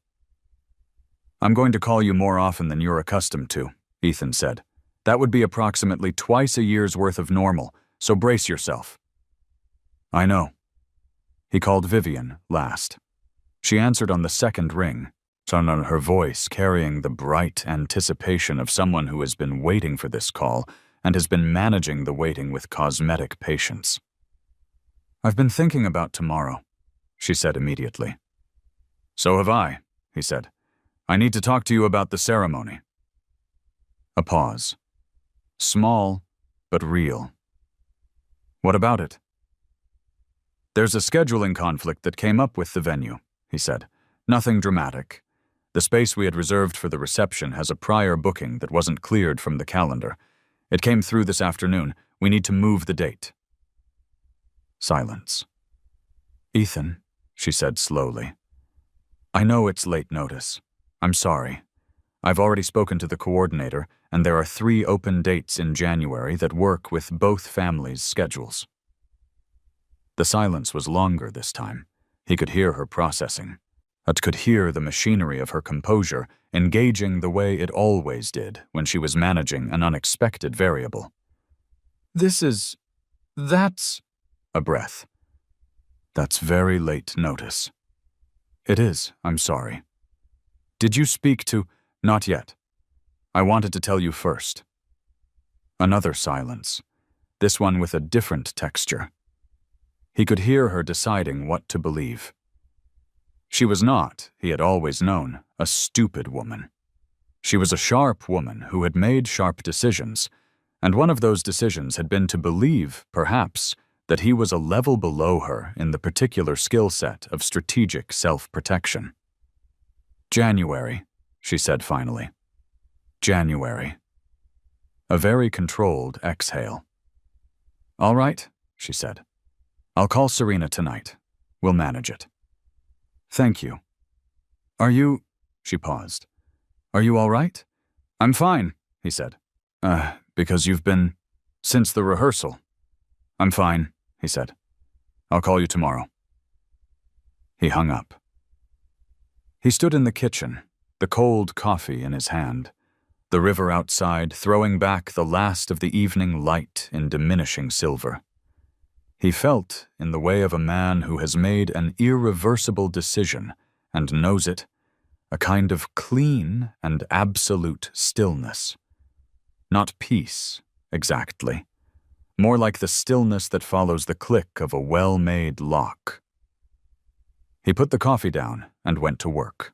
"I'm going to call you more often than you're accustomed to," Ethan said. "That would be approximately twice a year's worth of normal, so brace yourself." "I know." He called Vivian last. She answered on the second ring, tone on her voice carrying the bright anticipation of someone who has been waiting for this call and has been managing the waiting with cosmetic patience. "I've been thinking about tomorrow," she said immediately. "So have I," he said. "I need to talk to you about the ceremony." A pause. Small, but real. "What about it?" "There's a scheduling conflict that came up with the venue," he said. "Nothing dramatic. The space we had reserved for the reception has a prior booking that wasn't cleared from the calendar. It came through this afternoon. We need to move the date." Silence. "Ethan," she said slowly, "I know it's late notice. I'm sorry. I've already spoken to the coordinator, and there are 3 open dates in January that work with both families' schedules." The silence was longer this time. He could hear her processing. But could hear the machinery of her composure engaging the way it always did when she was managing an unexpected variable. That's a breath. "That's very late notice." "It is, I'm sorry." "Did you speak to—" "Not yet. I wanted to tell you first." Another silence, this one with a different texture. He could hear her deciding what to believe. She was not, he had always known, a stupid woman. She was a sharp woman who had made sharp decisions, and one of those decisions had been to believe, perhaps, that he was a level below her in the particular skill set of strategic self-protection. "January," she said finally. "January." A very controlled exhale. "All right," she said. "I'll call Serena tonight. We'll manage it." "Thank you." Are you— She paused. Are you all right? I'm fine, he said. Because you've been— Since the rehearsal. I'm fine, he said. I'll call you tomorrow. He hung up. He stood in the kitchen, the cold coffee in his hand, the river outside throwing back the last of the evening light in diminishing silver. He felt in the way of a man who has made an irreversible decision and knows it, a kind of clean and absolute stillness. Not peace, exactly. More like the stillness that follows the click of a well-made lock. He put the coffee down and went to work.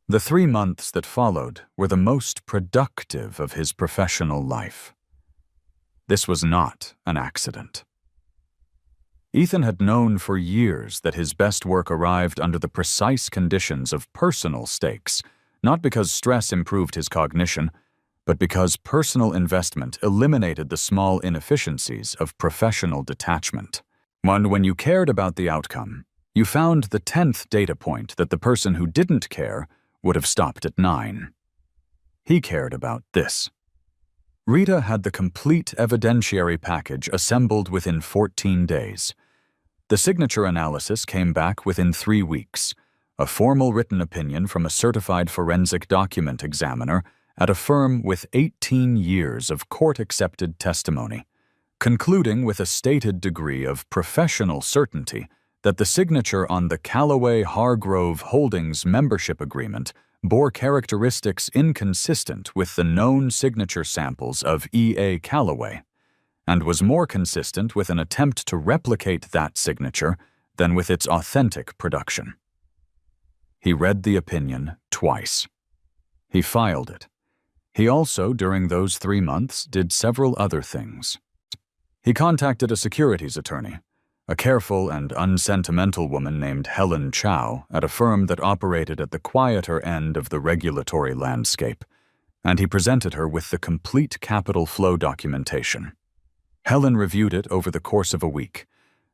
The 3 months that followed were the most productive of his professional life. This was not an accident. Ethan had known for years that his best work arrived under the precise conditions of personal stakes, not because stress improved his cognition, but because personal investment eliminated the small inefficiencies of professional detachment. When you cared about the outcome, you found the 10th data point that the person who didn't care would have stopped at 9. He cared about this. Rita had the complete evidentiary package assembled within 14 days. The signature analysis came back within 3 weeks, a formal written opinion from a certified forensic document examiner at a firm with 18 years of court-accepted testimony, concluding with a stated degree of professional certainty that the signature on the Callaway-Hargrove Holdings membership agreement bore characteristics inconsistent with the known signature samples of E.A. Callaway, and was more consistent with an attempt to replicate that signature than with its authentic production. He read the opinion twice. He filed it. He also, during those 3 months, did several other things. He contacted a securities attorney, a careful and unsentimental woman named Helen Chow at a firm that operated at the quieter end of the regulatory landscape, and he presented her with the complete capital flow documentation. Helen reviewed it over the course of a week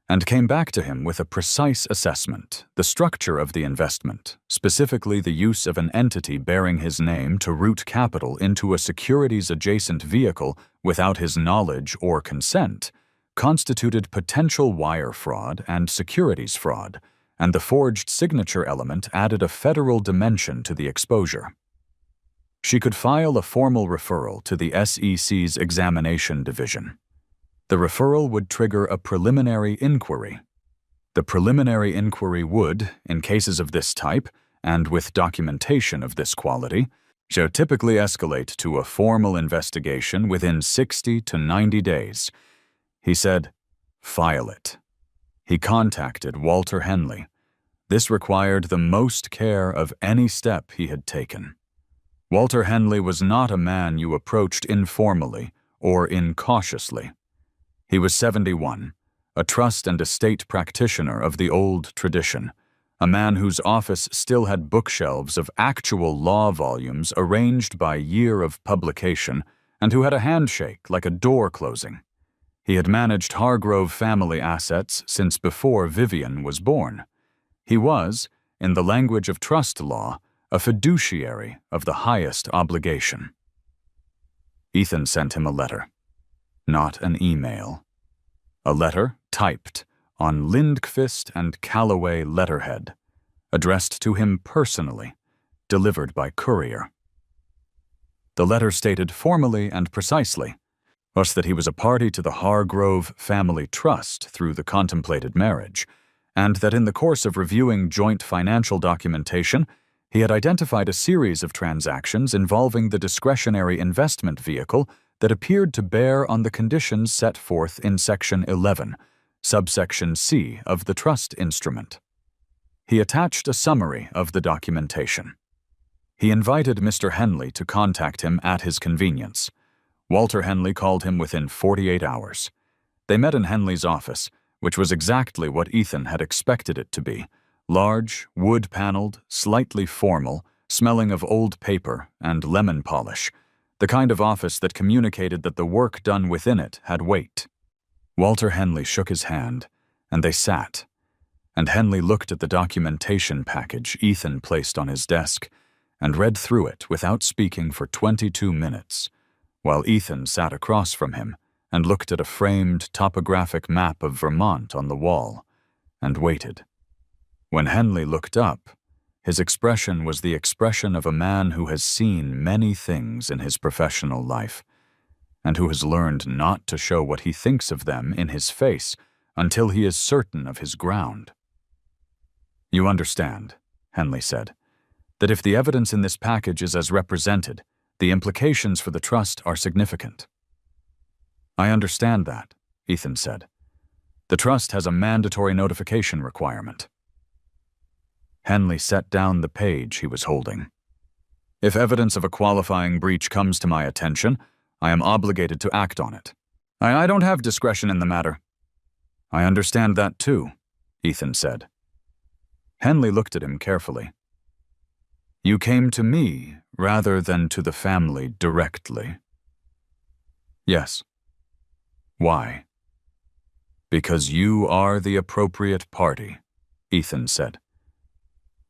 and came back to him with a precise assessment, the structure of the investment, specifically the use of an entity bearing his name to route capital into a securities-adjacent vehicle without his knowledge or consent, constituted potential wire fraud and securities fraud, and the forged signature element added a federal dimension to the exposure. She could file a formal referral to the SEC's examination division. The referral would trigger a preliminary inquiry. The preliminary inquiry would, in cases of this type, and with documentation of this quality, typically escalate to a formal investigation within 60 to 90 days. He said, "File it." He contacted Walter Henley. This required the most care of any step he had taken. Walter Henley was not a man you approached informally or incautiously. He was 71, a trust and estate practitioner of the old tradition, a man whose office still had bookshelves of actual law volumes arranged by year of publication, and who had a handshake like a door closing. He had managed Hargrove family assets since before Vivian was born. He was, in the language of trust law, a fiduciary of the highest obligation. Ethan sent him a letter. Not an email. A letter typed on Lindqvist and Callaway letterhead, addressed to him personally, delivered by courier. The letter stated formally and precisely, thus that he was a party to the Hargrove family trust through the contemplated marriage, and that in the course of reviewing joint financial documentation, he had identified a series of transactions involving the discretionary investment vehicle that appeared to bear on the conditions set forth in Section 11, subsection C of the trust instrument. He attached a summary of the documentation. He invited Mr. Henley to contact him at his convenience. Walter Henley called him within 48 hours. They met in Henley's office, which was exactly what Ethan had expected it to be, large, wood-paneled, slightly formal, smelling of old paper and lemon polish, the kind of office that communicated that the work done within it had weight. Walter Henley shook his hand, and they sat. and Henley looked at the documentation package Ethan placed on his desk and read through it without speaking for 22 minutes, while Ethan sat across from him and looked at a framed topographic map of Vermont on the wall and waited. When Henley looked up, his expression was the expression of a man who has seen many things in his professional life and who has learned not to show what he thinks of them in his face until he is certain of his ground. "You understand," Henley said, "that if the evidence in this package is as represented, the implications for the trust are significant." "I understand that," Ethan said. "The trust has a mandatory notification requirement." Henley set down the page he was holding. "If evidence of a qualifying breach comes to my attention, I am obligated to act on it. I don't have discretion in the matter." "I understand that too," Ethan said. Henley looked at him carefully. "You came to me rather than to the family directly." "Yes." "Why?" "Because you are the appropriate party," Ethan said.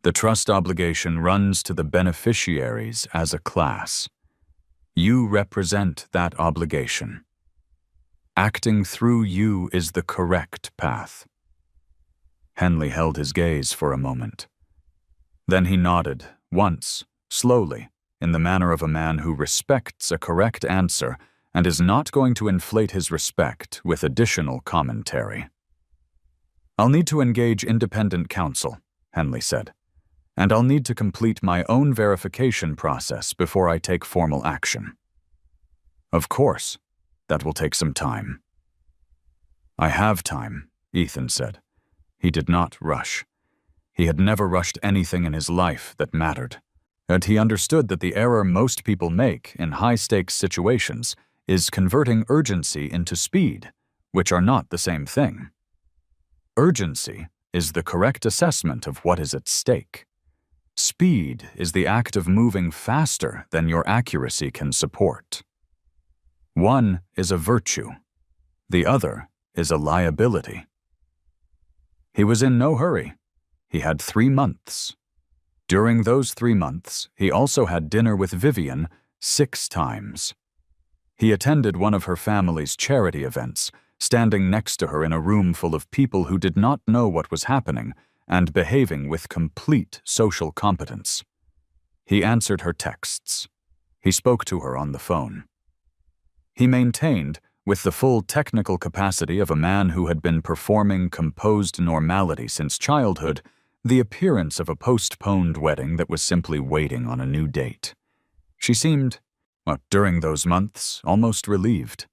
"The trust obligation runs to the beneficiaries as a class. You represent that obligation. Acting through you is the correct path." Henley held his gaze for a moment. Then he nodded, once, slowly, in the manner of a man who respects a correct answer and is not going to inflate his respect with additional commentary. "I'll need to engage independent counsel," Henley said, "and I'll need to complete my own verification process before I take formal action." "Of course, that will take some time." "I have time," Ethan said. He did not rush. He had never rushed anything in his life that mattered, and he understood that the error most people make in high-stakes situations is converting urgency into speed, which are not the same thing. Urgency is the correct assessment of what is at stake. Speed is the act of moving faster than your accuracy can support. One is a virtue. The other is a liability. He was in no hurry. He had 3 months. During those 3 months, he also had dinner with Vivian 6 times. He attended one of her family's charity events, standing next to her in a room full of people who did not know what was happening and behaving with complete social competence. He answered her texts. He spoke to her on the phone. He maintained, with the full technical capacity of a man who had been performing composed normality since childhood, the appearance of a postponed wedding that was simply waiting on a new date. She seemed, during those months, almost relieved.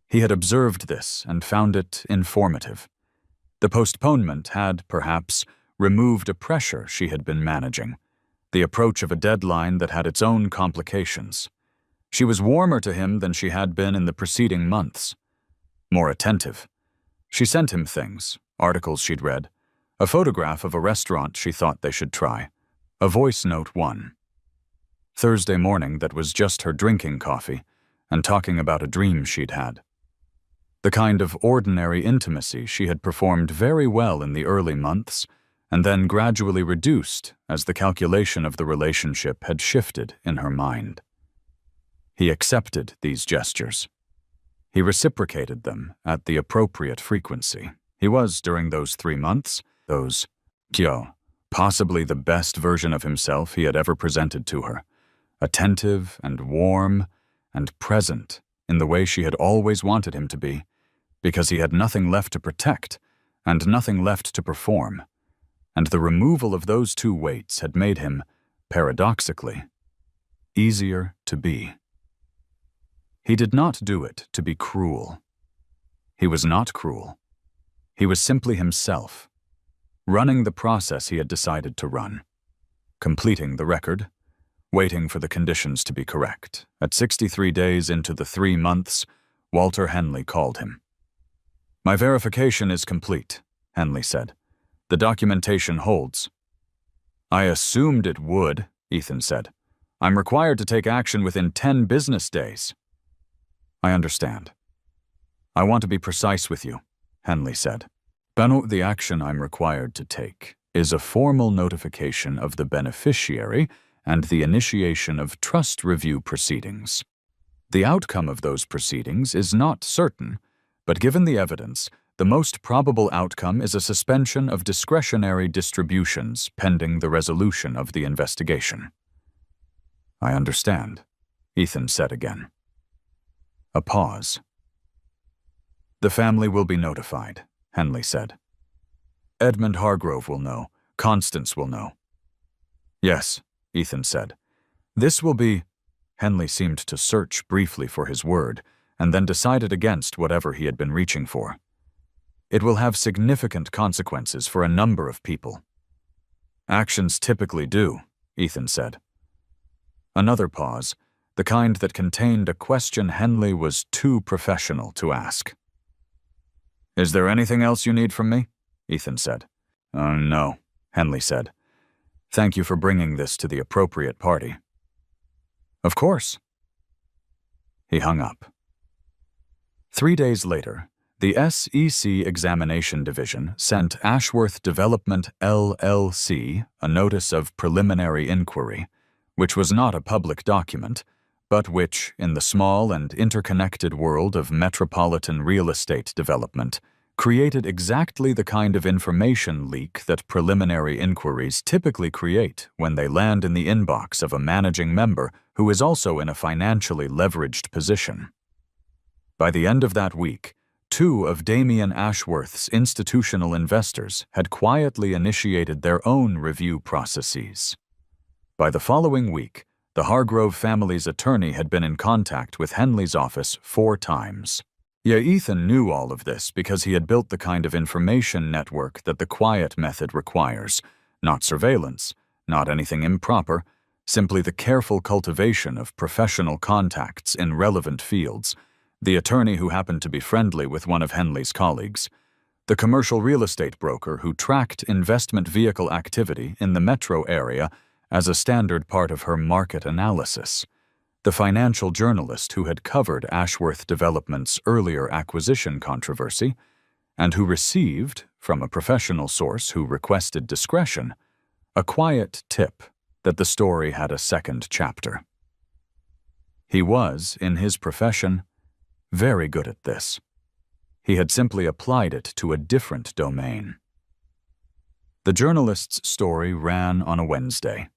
He had observed this and found it informative. The postponement had, perhaps, removed a pressure she had been managing, the approach of a deadline that had its own complications. She was warmer to him than she had been in the preceding months. More attentive. She sent him things, articles she'd read, a photograph of a restaurant she thought they should try, a voice note one. Thursday morning that was just her drinking coffee and talking about a dream she'd had. The kind of ordinary intimacy she had performed very well in the early months and then gradually reduced as the calculation of the relationship had shifted in her mind. He accepted these gestures. He reciprocated them at the appropriate frequency. He was, during those 3 months, possibly the best version of himself he had ever presented to her, attentive and warm and present in the way she had always wanted him to be, because he had nothing left to protect and nothing left to perform, and the removal of those 2 weights had made him, paradoxically, easier to be. He did not do it to be cruel. He was not cruel. He was simply himself, running the process he had decided to run, completing the record, waiting for the conditions to be correct. At 63 days into the 3 months, Walter Henley called him. "My verification is complete," Henley said. "The documentation holds." "I assumed it would," Ethan said. "I'm required to take action within 10 business days." "I understand. I want to be precise with you," Henley said. The action I'm required to take is a formal notification of the beneficiary and the initiation of trust review proceedings. The outcome of those proceedings is not certain, but given the evidence, the most probable outcome is a suspension of discretionary distributions pending the resolution of the investigation. I understand, Ethan said again. A pause. The family will be notified, Henley said. Edmund Hargrove will know. Constance will know. Yes, Ethan said. This will be... Henley seemed to search briefly for his word, and then decided against whatever he had been reaching for. It will have significant consequences for a number of people. Actions typically do, Ethan said. Another pause, the kind that contained a question Henley was too professional to ask. Is there anything else you need from me? Ethan said. No, Henley said. Thank you for bringing this to the appropriate party. Of course. He hung up. 3 days later, the SEC Examination Division sent Ashworth Development LLC a notice of preliminary inquiry, which was not a public document, but which, in the small and interconnected world of metropolitan real estate development, created exactly the kind of information leak that preliminary inquiries typically create when they land in the inbox of a managing member who is also in a financially leveraged position. By the end of that week, 2 of Damien Ashworth's institutional investors had quietly initiated their own review processes. By the following week, the Hargrove family's attorney had been in contact with Henley's office 4 times. Yeah, Ethan knew all of this because he had built the kind of information network that the quiet method requires, not surveillance, not anything improper, simply the careful cultivation of professional contacts in relevant fields, the attorney who happened to be friendly with one of Henley's colleagues, the commercial real estate broker who tracked investment vehicle activity in the metro area as a standard part of her market analysis, the financial journalist who had covered Ashworth Development's earlier acquisition controversy, and who received, from a professional source who requested discretion, a quiet tip that the story had a second chapter. He was, in his profession, very good at this. He had simply applied it to a different domain. The journalist's story ran on a Wednesday.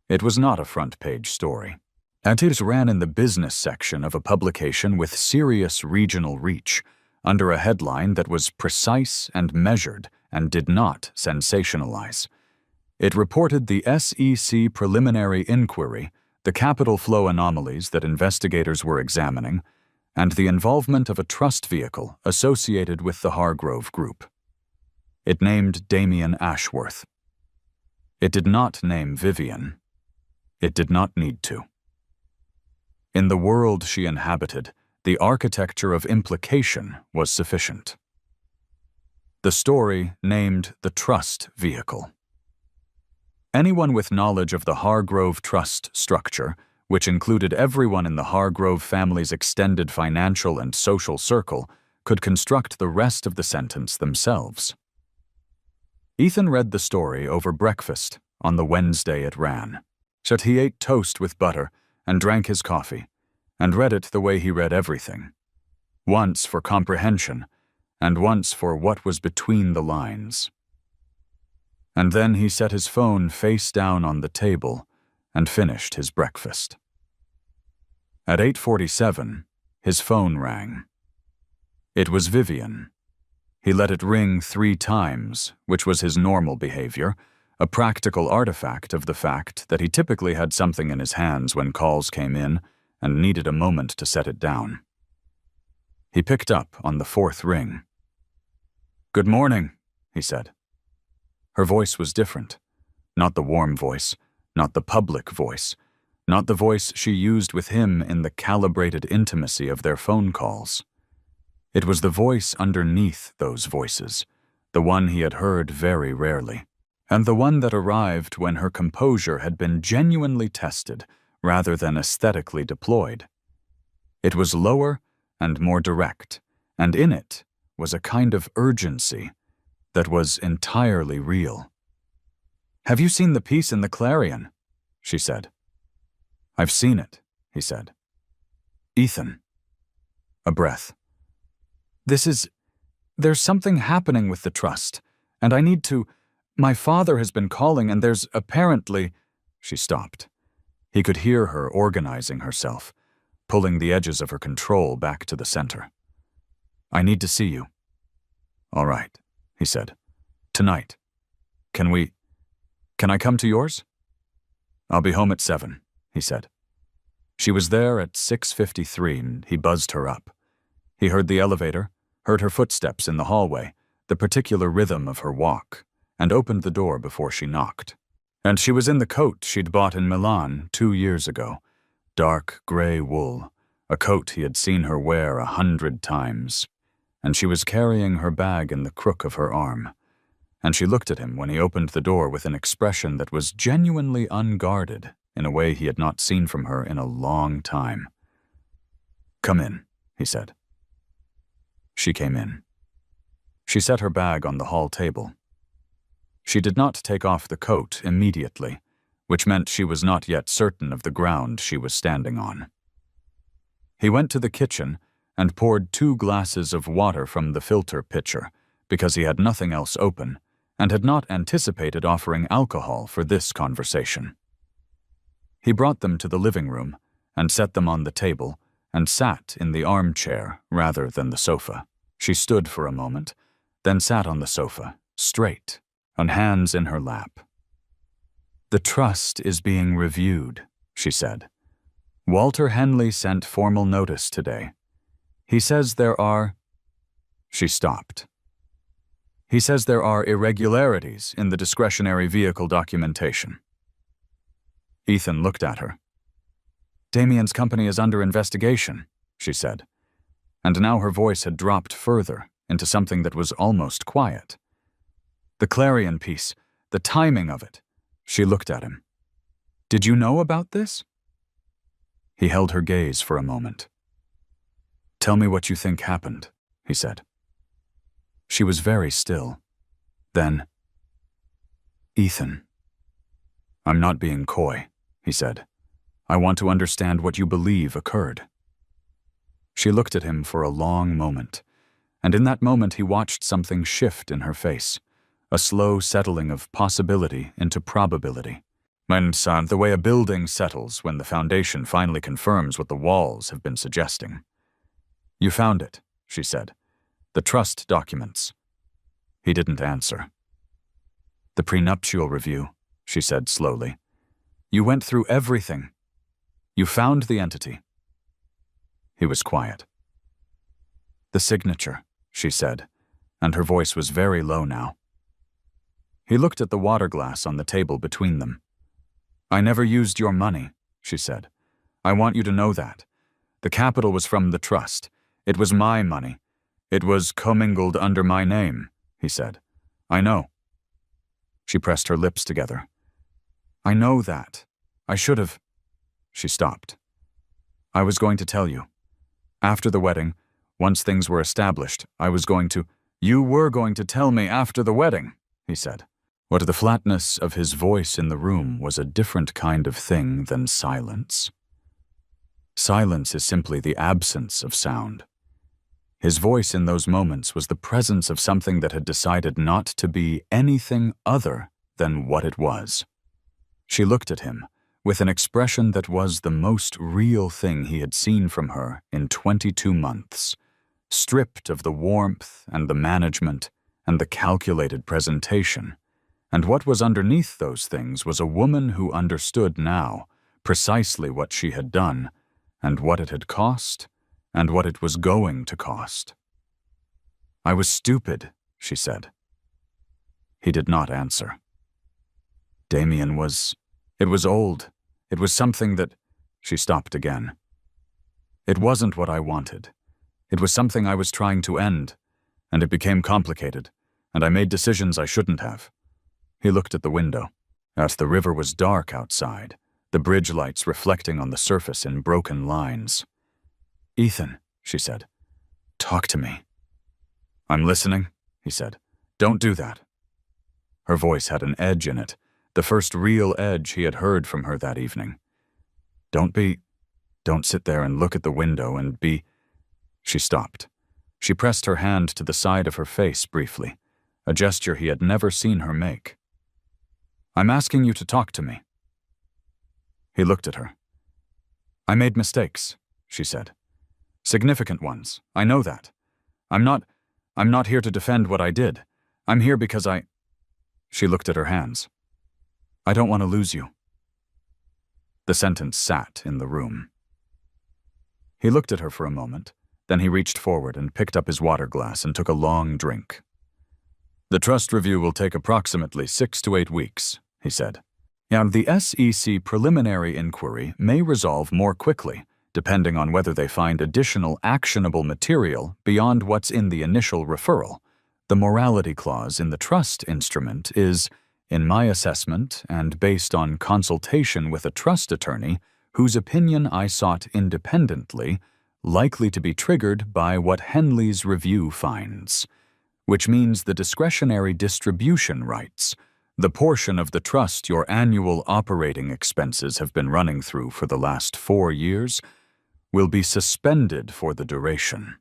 It was not a front-page story. It ran in the business section of a publication with serious regional reach, under a headline that was precise and measured and did not sensationalize. It reported the SEC preliminary inquiry, the capital flow anomalies that investigators were examining, and the involvement of a trust vehicle associated with the Hargrove Group. It named Damien Ashworth. It did not name Vivian. It did not need to. In the world she inhabited, the architecture of implication was sufficient. The story named the trust vehicle. Anyone with knowledge of the Hargrove trust structure, which included everyone in the Hargrove family's extended financial and social circle, could construct the rest of the sentence themselves. Ethan read the story over breakfast on the Wednesday it ran. So he ate toast with butter and drank his coffee, and read it the way he read everything, once for comprehension, and once for what was between the lines. And then he set his phone face down on the table and finished his breakfast. At 8:47, his phone rang. It was Vivian. He let it ring 3 times, which was his normal behavior, a practical artifact of the fact that he typically had something in his hands when calls came in and needed a moment to set it down. He picked up on the 4th ring. "Good morning," he said. Her voice was different. Not the warm voice, not the public voice, not the voice she used with him in the calibrated intimacy of their phone calls. It was the voice underneath those voices, the one he had heard very rarely, and the one that arrived when her composure had been genuinely tested rather than aesthetically deployed. It was lower and more direct, and in it was a kind of urgency, that was entirely real. "Have you seen the piece in the Clarion?" she said. "I've seen it," he said. "Ethan." A breath. There's something happening with the trust, and I need to. My father has been calling, and there's apparently. She stopped. He could hear her organizing herself, pulling the edges of her control back to the center. "I need to see you." "All right," he said. "Tonight. Can I come to yours?" "I'll be home at 7, he said. She was there at 6:53, and he buzzed her up. He heard the elevator, heard her footsteps in the hallway, the particular rhythm of her walk, and opened the door before she knocked. And she was in the coat she'd bought in Milan 2 years ago, dark gray wool, a coat he had seen her wear 100 times, and she was carrying her bag in the crook of her arm. And she looked at him when he opened the door with an expression that was genuinely unguarded in a way he had not seen from her in a long time. "Come in," he said. She came in. She set her bag on the hall table. She did not take off the coat immediately, which meant she was not yet certain of the ground she was standing on. He went to the kitchen and poured 2 glasses of water from the filter pitcher, because he had nothing else open, and had not anticipated offering alcohol for this conversation. He brought them to the living room and set them on the table and sat in the armchair rather than the sofa. She stood for a moment, then sat on the sofa, straight, on hands in her lap. "The trust is being reviewed," she said. "Walter Henley sent formal notice today. He says there are—" She stopped. "He says there are irregularities in the discretionary vehicle documentation." Ethan looked at her. "Damien's company is under investigation," she said, and now her voice had dropped further into something that was almost quiet. "The Clarion piece, the timing of it." She looked at him. "Did you know about this?" He held her gaze for a moment. "Tell me what you think happened," he said. She was very still. Then, "Ethan." "I'm not being coy," he said. "I want to understand what you believe occurred." She looked at him for a long moment, and in that moment he watched something shift in her face, a slow settling of possibility into probability. The way a building settles when the foundation finally confirms what the walls have been suggesting. "You found it," she said. "The trust documents." He didn't answer. "The prenuptial review," she said slowly. "You went through everything. You found the entity." He was quiet. "The signature," she said, and her voice was very low now. He looked at the water glass on the table between them. "I never used your money," she said. "I want you to know that. The capital was from the trust. It was my money. It was commingled under my name," he said. "I know." She pressed her lips together. "I know that. I should have—" She stopped. "I was going to tell you. After the wedding, once things were established, I was going to—" "You were going to tell me after the wedding," he said. What the flatness of his voice in the room was a different kind of thing than silence. Silence is simply the absence of sound. His voice in those moments was the presence of something that had decided not to be anything other than what it was. She looked at him with an expression that was the most real thing he had seen from her in 22 months, stripped of the warmth and the management and the calculated presentation. And what was underneath those things was a woman who understood now precisely what she had done, and what it had cost, and what it was going to cost. "I was stupid," she said. He did not answer. Damien was... It was old. It was something that... She stopped again. "It wasn't what I wanted. It was something I was trying to end, and it became complicated, and I made decisions I shouldn't have." He looked at the window. The river was dark outside, the bridge lights reflecting on the surface in broken lines. "Ethan," she said, "talk to me." "I'm listening," he said. Don't do that." Her voice had an edge in it, the first real edge he had heard from her that evening. Don't sit there and look at the window and be—" She stopped. She pressed her hand to the side of her face briefly, a gesture he had never seen her make. "I'm asking you to talk to me." He looked at her. "I made mistakes," she said. "Significant ones. I know that. I'm not here to defend what I did. I'm here because I—" She looked at her hands. "I don't want to lose you." The sentence sat in the room. He looked at her for a moment, then he reached forward and picked up his water glass and took a long drink. "The trust review will take approximately 6 to 8 weeks, he said. "And the SEC preliminary inquiry may resolve more quickly, depending on whether they find additional actionable material beyond what's in the initial referral. The morality clause in the trust instrument is, in my assessment and based on consultation with a trust attorney whose opinion I sought independently, likely to be triggered by what Henley's review finds, which means the discretionary distribution rights, the portion of the trust your annual operating expenses have been running through for the last 4 years, will be suspended for the duration."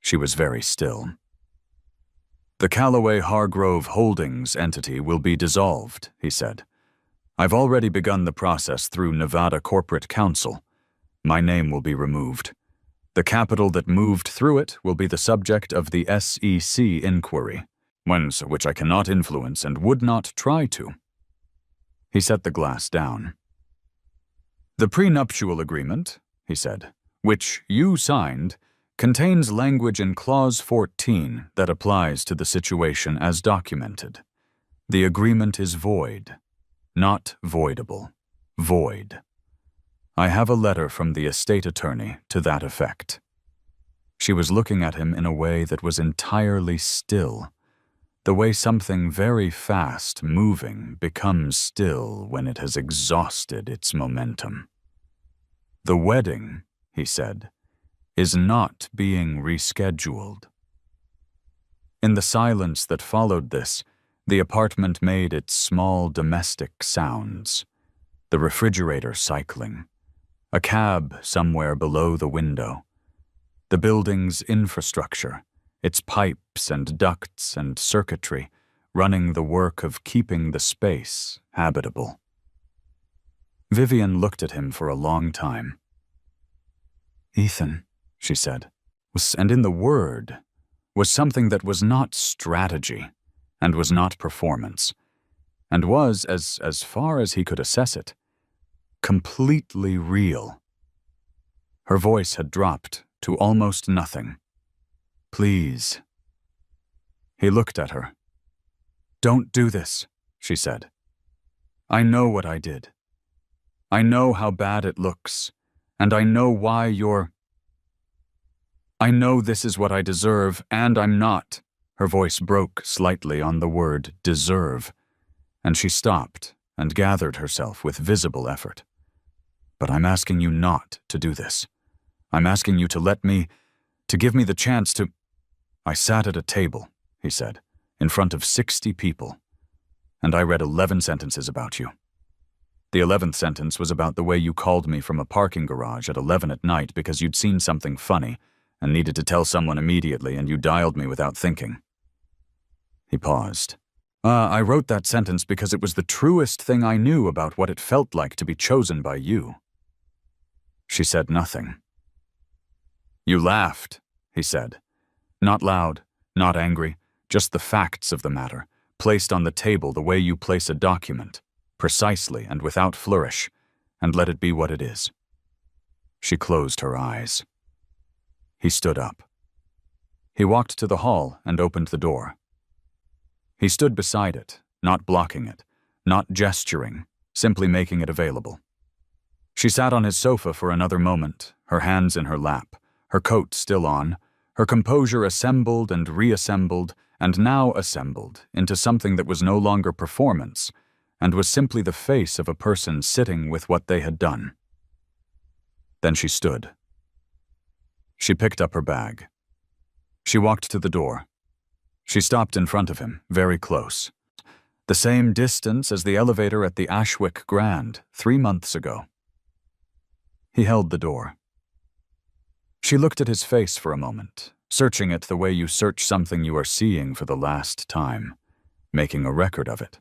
She was very still. "The Callaway Hargrove Holdings entity will be dissolved," he said. "I've already begun the process through Nevada Corporate Counsel. My name will be removed. The capital that moved through it will be the subject of the SEC inquiry, which I cannot influence and would not try to." He set the glass down. "The prenuptial agreement," he said, "which you signed, contains language in Clause 14 that applies to the situation as documented. The agreement is void. Not voidable. Void. I have a letter from the estate attorney to that effect." She was looking at him in a way that was entirely still, the way something very fast moving becomes still when it has exhausted its momentum. "The wedding," he said, "is not being rescheduled." In the silence that followed this, the apartment made its small domestic sounds. The refrigerator cycling. A cab somewhere below the window. The building's infrastructure, its pipes and ducts and circuitry, running the work of keeping the space habitable. Vivian looked at him for a long time. "Ethan," she said, and in the word was something that was not strategy and was not performance, and was, as far as he could assess it, completely real. Her voice had dropped to almost nothing. "Please." He looked at her. "Don't do this," she said. "I know what I did. I know how bad it looks, and I know why I know this is what I deserve, and I'm not." Her voice broke slightly on the word deserve, and she stopped and gathered herself with visible effort. "But I'm asking you not to do this. I'm asking you to give me the chance to—" "I sat at a table," he said, "in front of 60 people, and I read 11 sentences about you. The 11th sentence was about the way you called me from a parking garage at 11 at night because you'd seen something funny and needed to tell someone immediately, and you dialed me without thinking." He paused. I wrote that sentence because it was the truest thing I knew about what it felt like to be chosen by you." She said nothing. "You laughed," he said. "Not loud, not angry, just the facts of the matter, placed on the table the way you place a document, precisely and without flourish, and let it be what it is." She closed her eyes. He stood up. He walked to the hall and opened the door. He stood beside it, not blocking it, not gesturing, simply making it available. She sat on his sofa for another moment, her hands in her lap, her coat still on, her composure assembled and reassembled and now assembled into something that was no longer performance and was simply the face of a person sitting with what they had done. Then she stood. She picked up her bag. She walked to the door. She stopped in front of him, very close. The same distance as the elevator at the Ashwick Grand 3 months ago. He held the door. She looked at his face for a moment, searching it the way you search something you are seeing for the last time, making a record of it.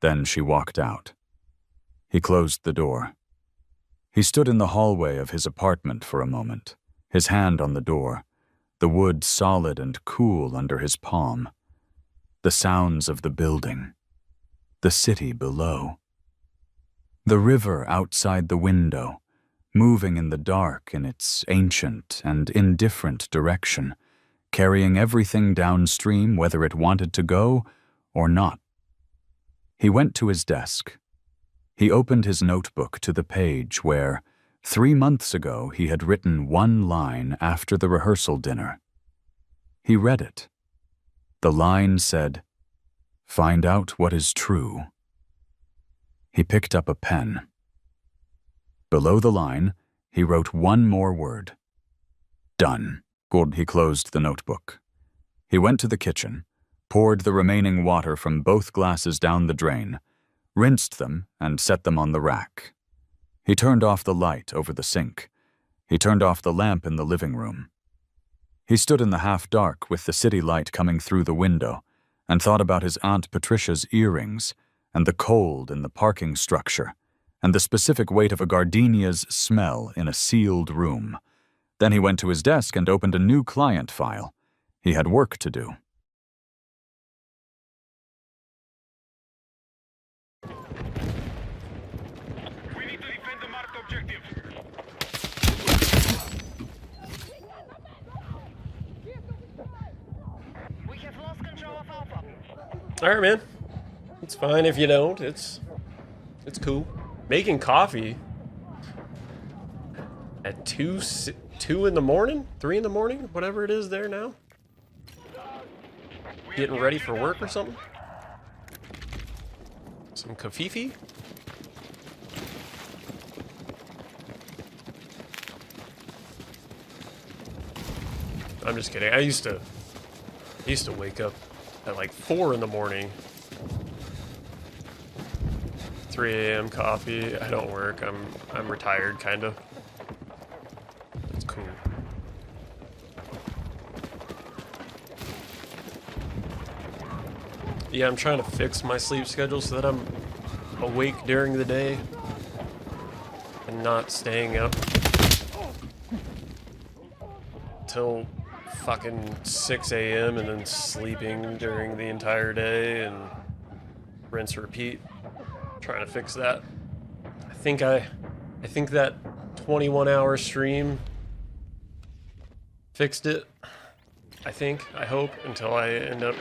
Then she walked out. He closed the door. He stood in the hallway of his apartment for a moment, his hand on the door, the wood solid and cool under his palm. The sounds of the building, the city below. The river outside the window, moving in the dark in its ancient and indifferent direction, carrying everything downstream whether it wanted to go or not. He went to his desk. He opened his notebook to the page where, 3 months ago, he had written one line after the rehearsal dinner. He read it. The line said, "Find out what is true." He picked up a pen. Below the line, he wrote one more word. Done. Good. He closed the notebook. He went to the kitchen, poured the remaining water from both glasses down the drain, rinsed them, and set them on the rack. He turned off the light over the sink. He turned off the lamp in the living room. He stood in the half-dark with the city light coming through the window and thought about his Aunt Patricia's earrings and the cold in the parking structure and the specific weight of a gardenia's smell in a sealed room. Then he went to his desk and opened a new client file. He had work to do. We need to defend the marked objective. We have lost control of Alpha. All right, man. It's fine if you don't. It's cool. Making coffee at 2 in the morning, 3 in the morning, whatever it is there now. Getting ready for work or something. Some kafifi. I'm just kidding. I used to wake up at like 4 in the morning. 3 a.m. coffee. I don't work. I'm retired, kind of. It's cool. Yeah, I'm trying to fix my sleep schedule so that I'm awake during the day and not staying up till fucking 6 a.m. and then sleeping during the entire day and rinse repeat. Trying to fix that. I think that 21-hour stream fixed it. I hope, until I end up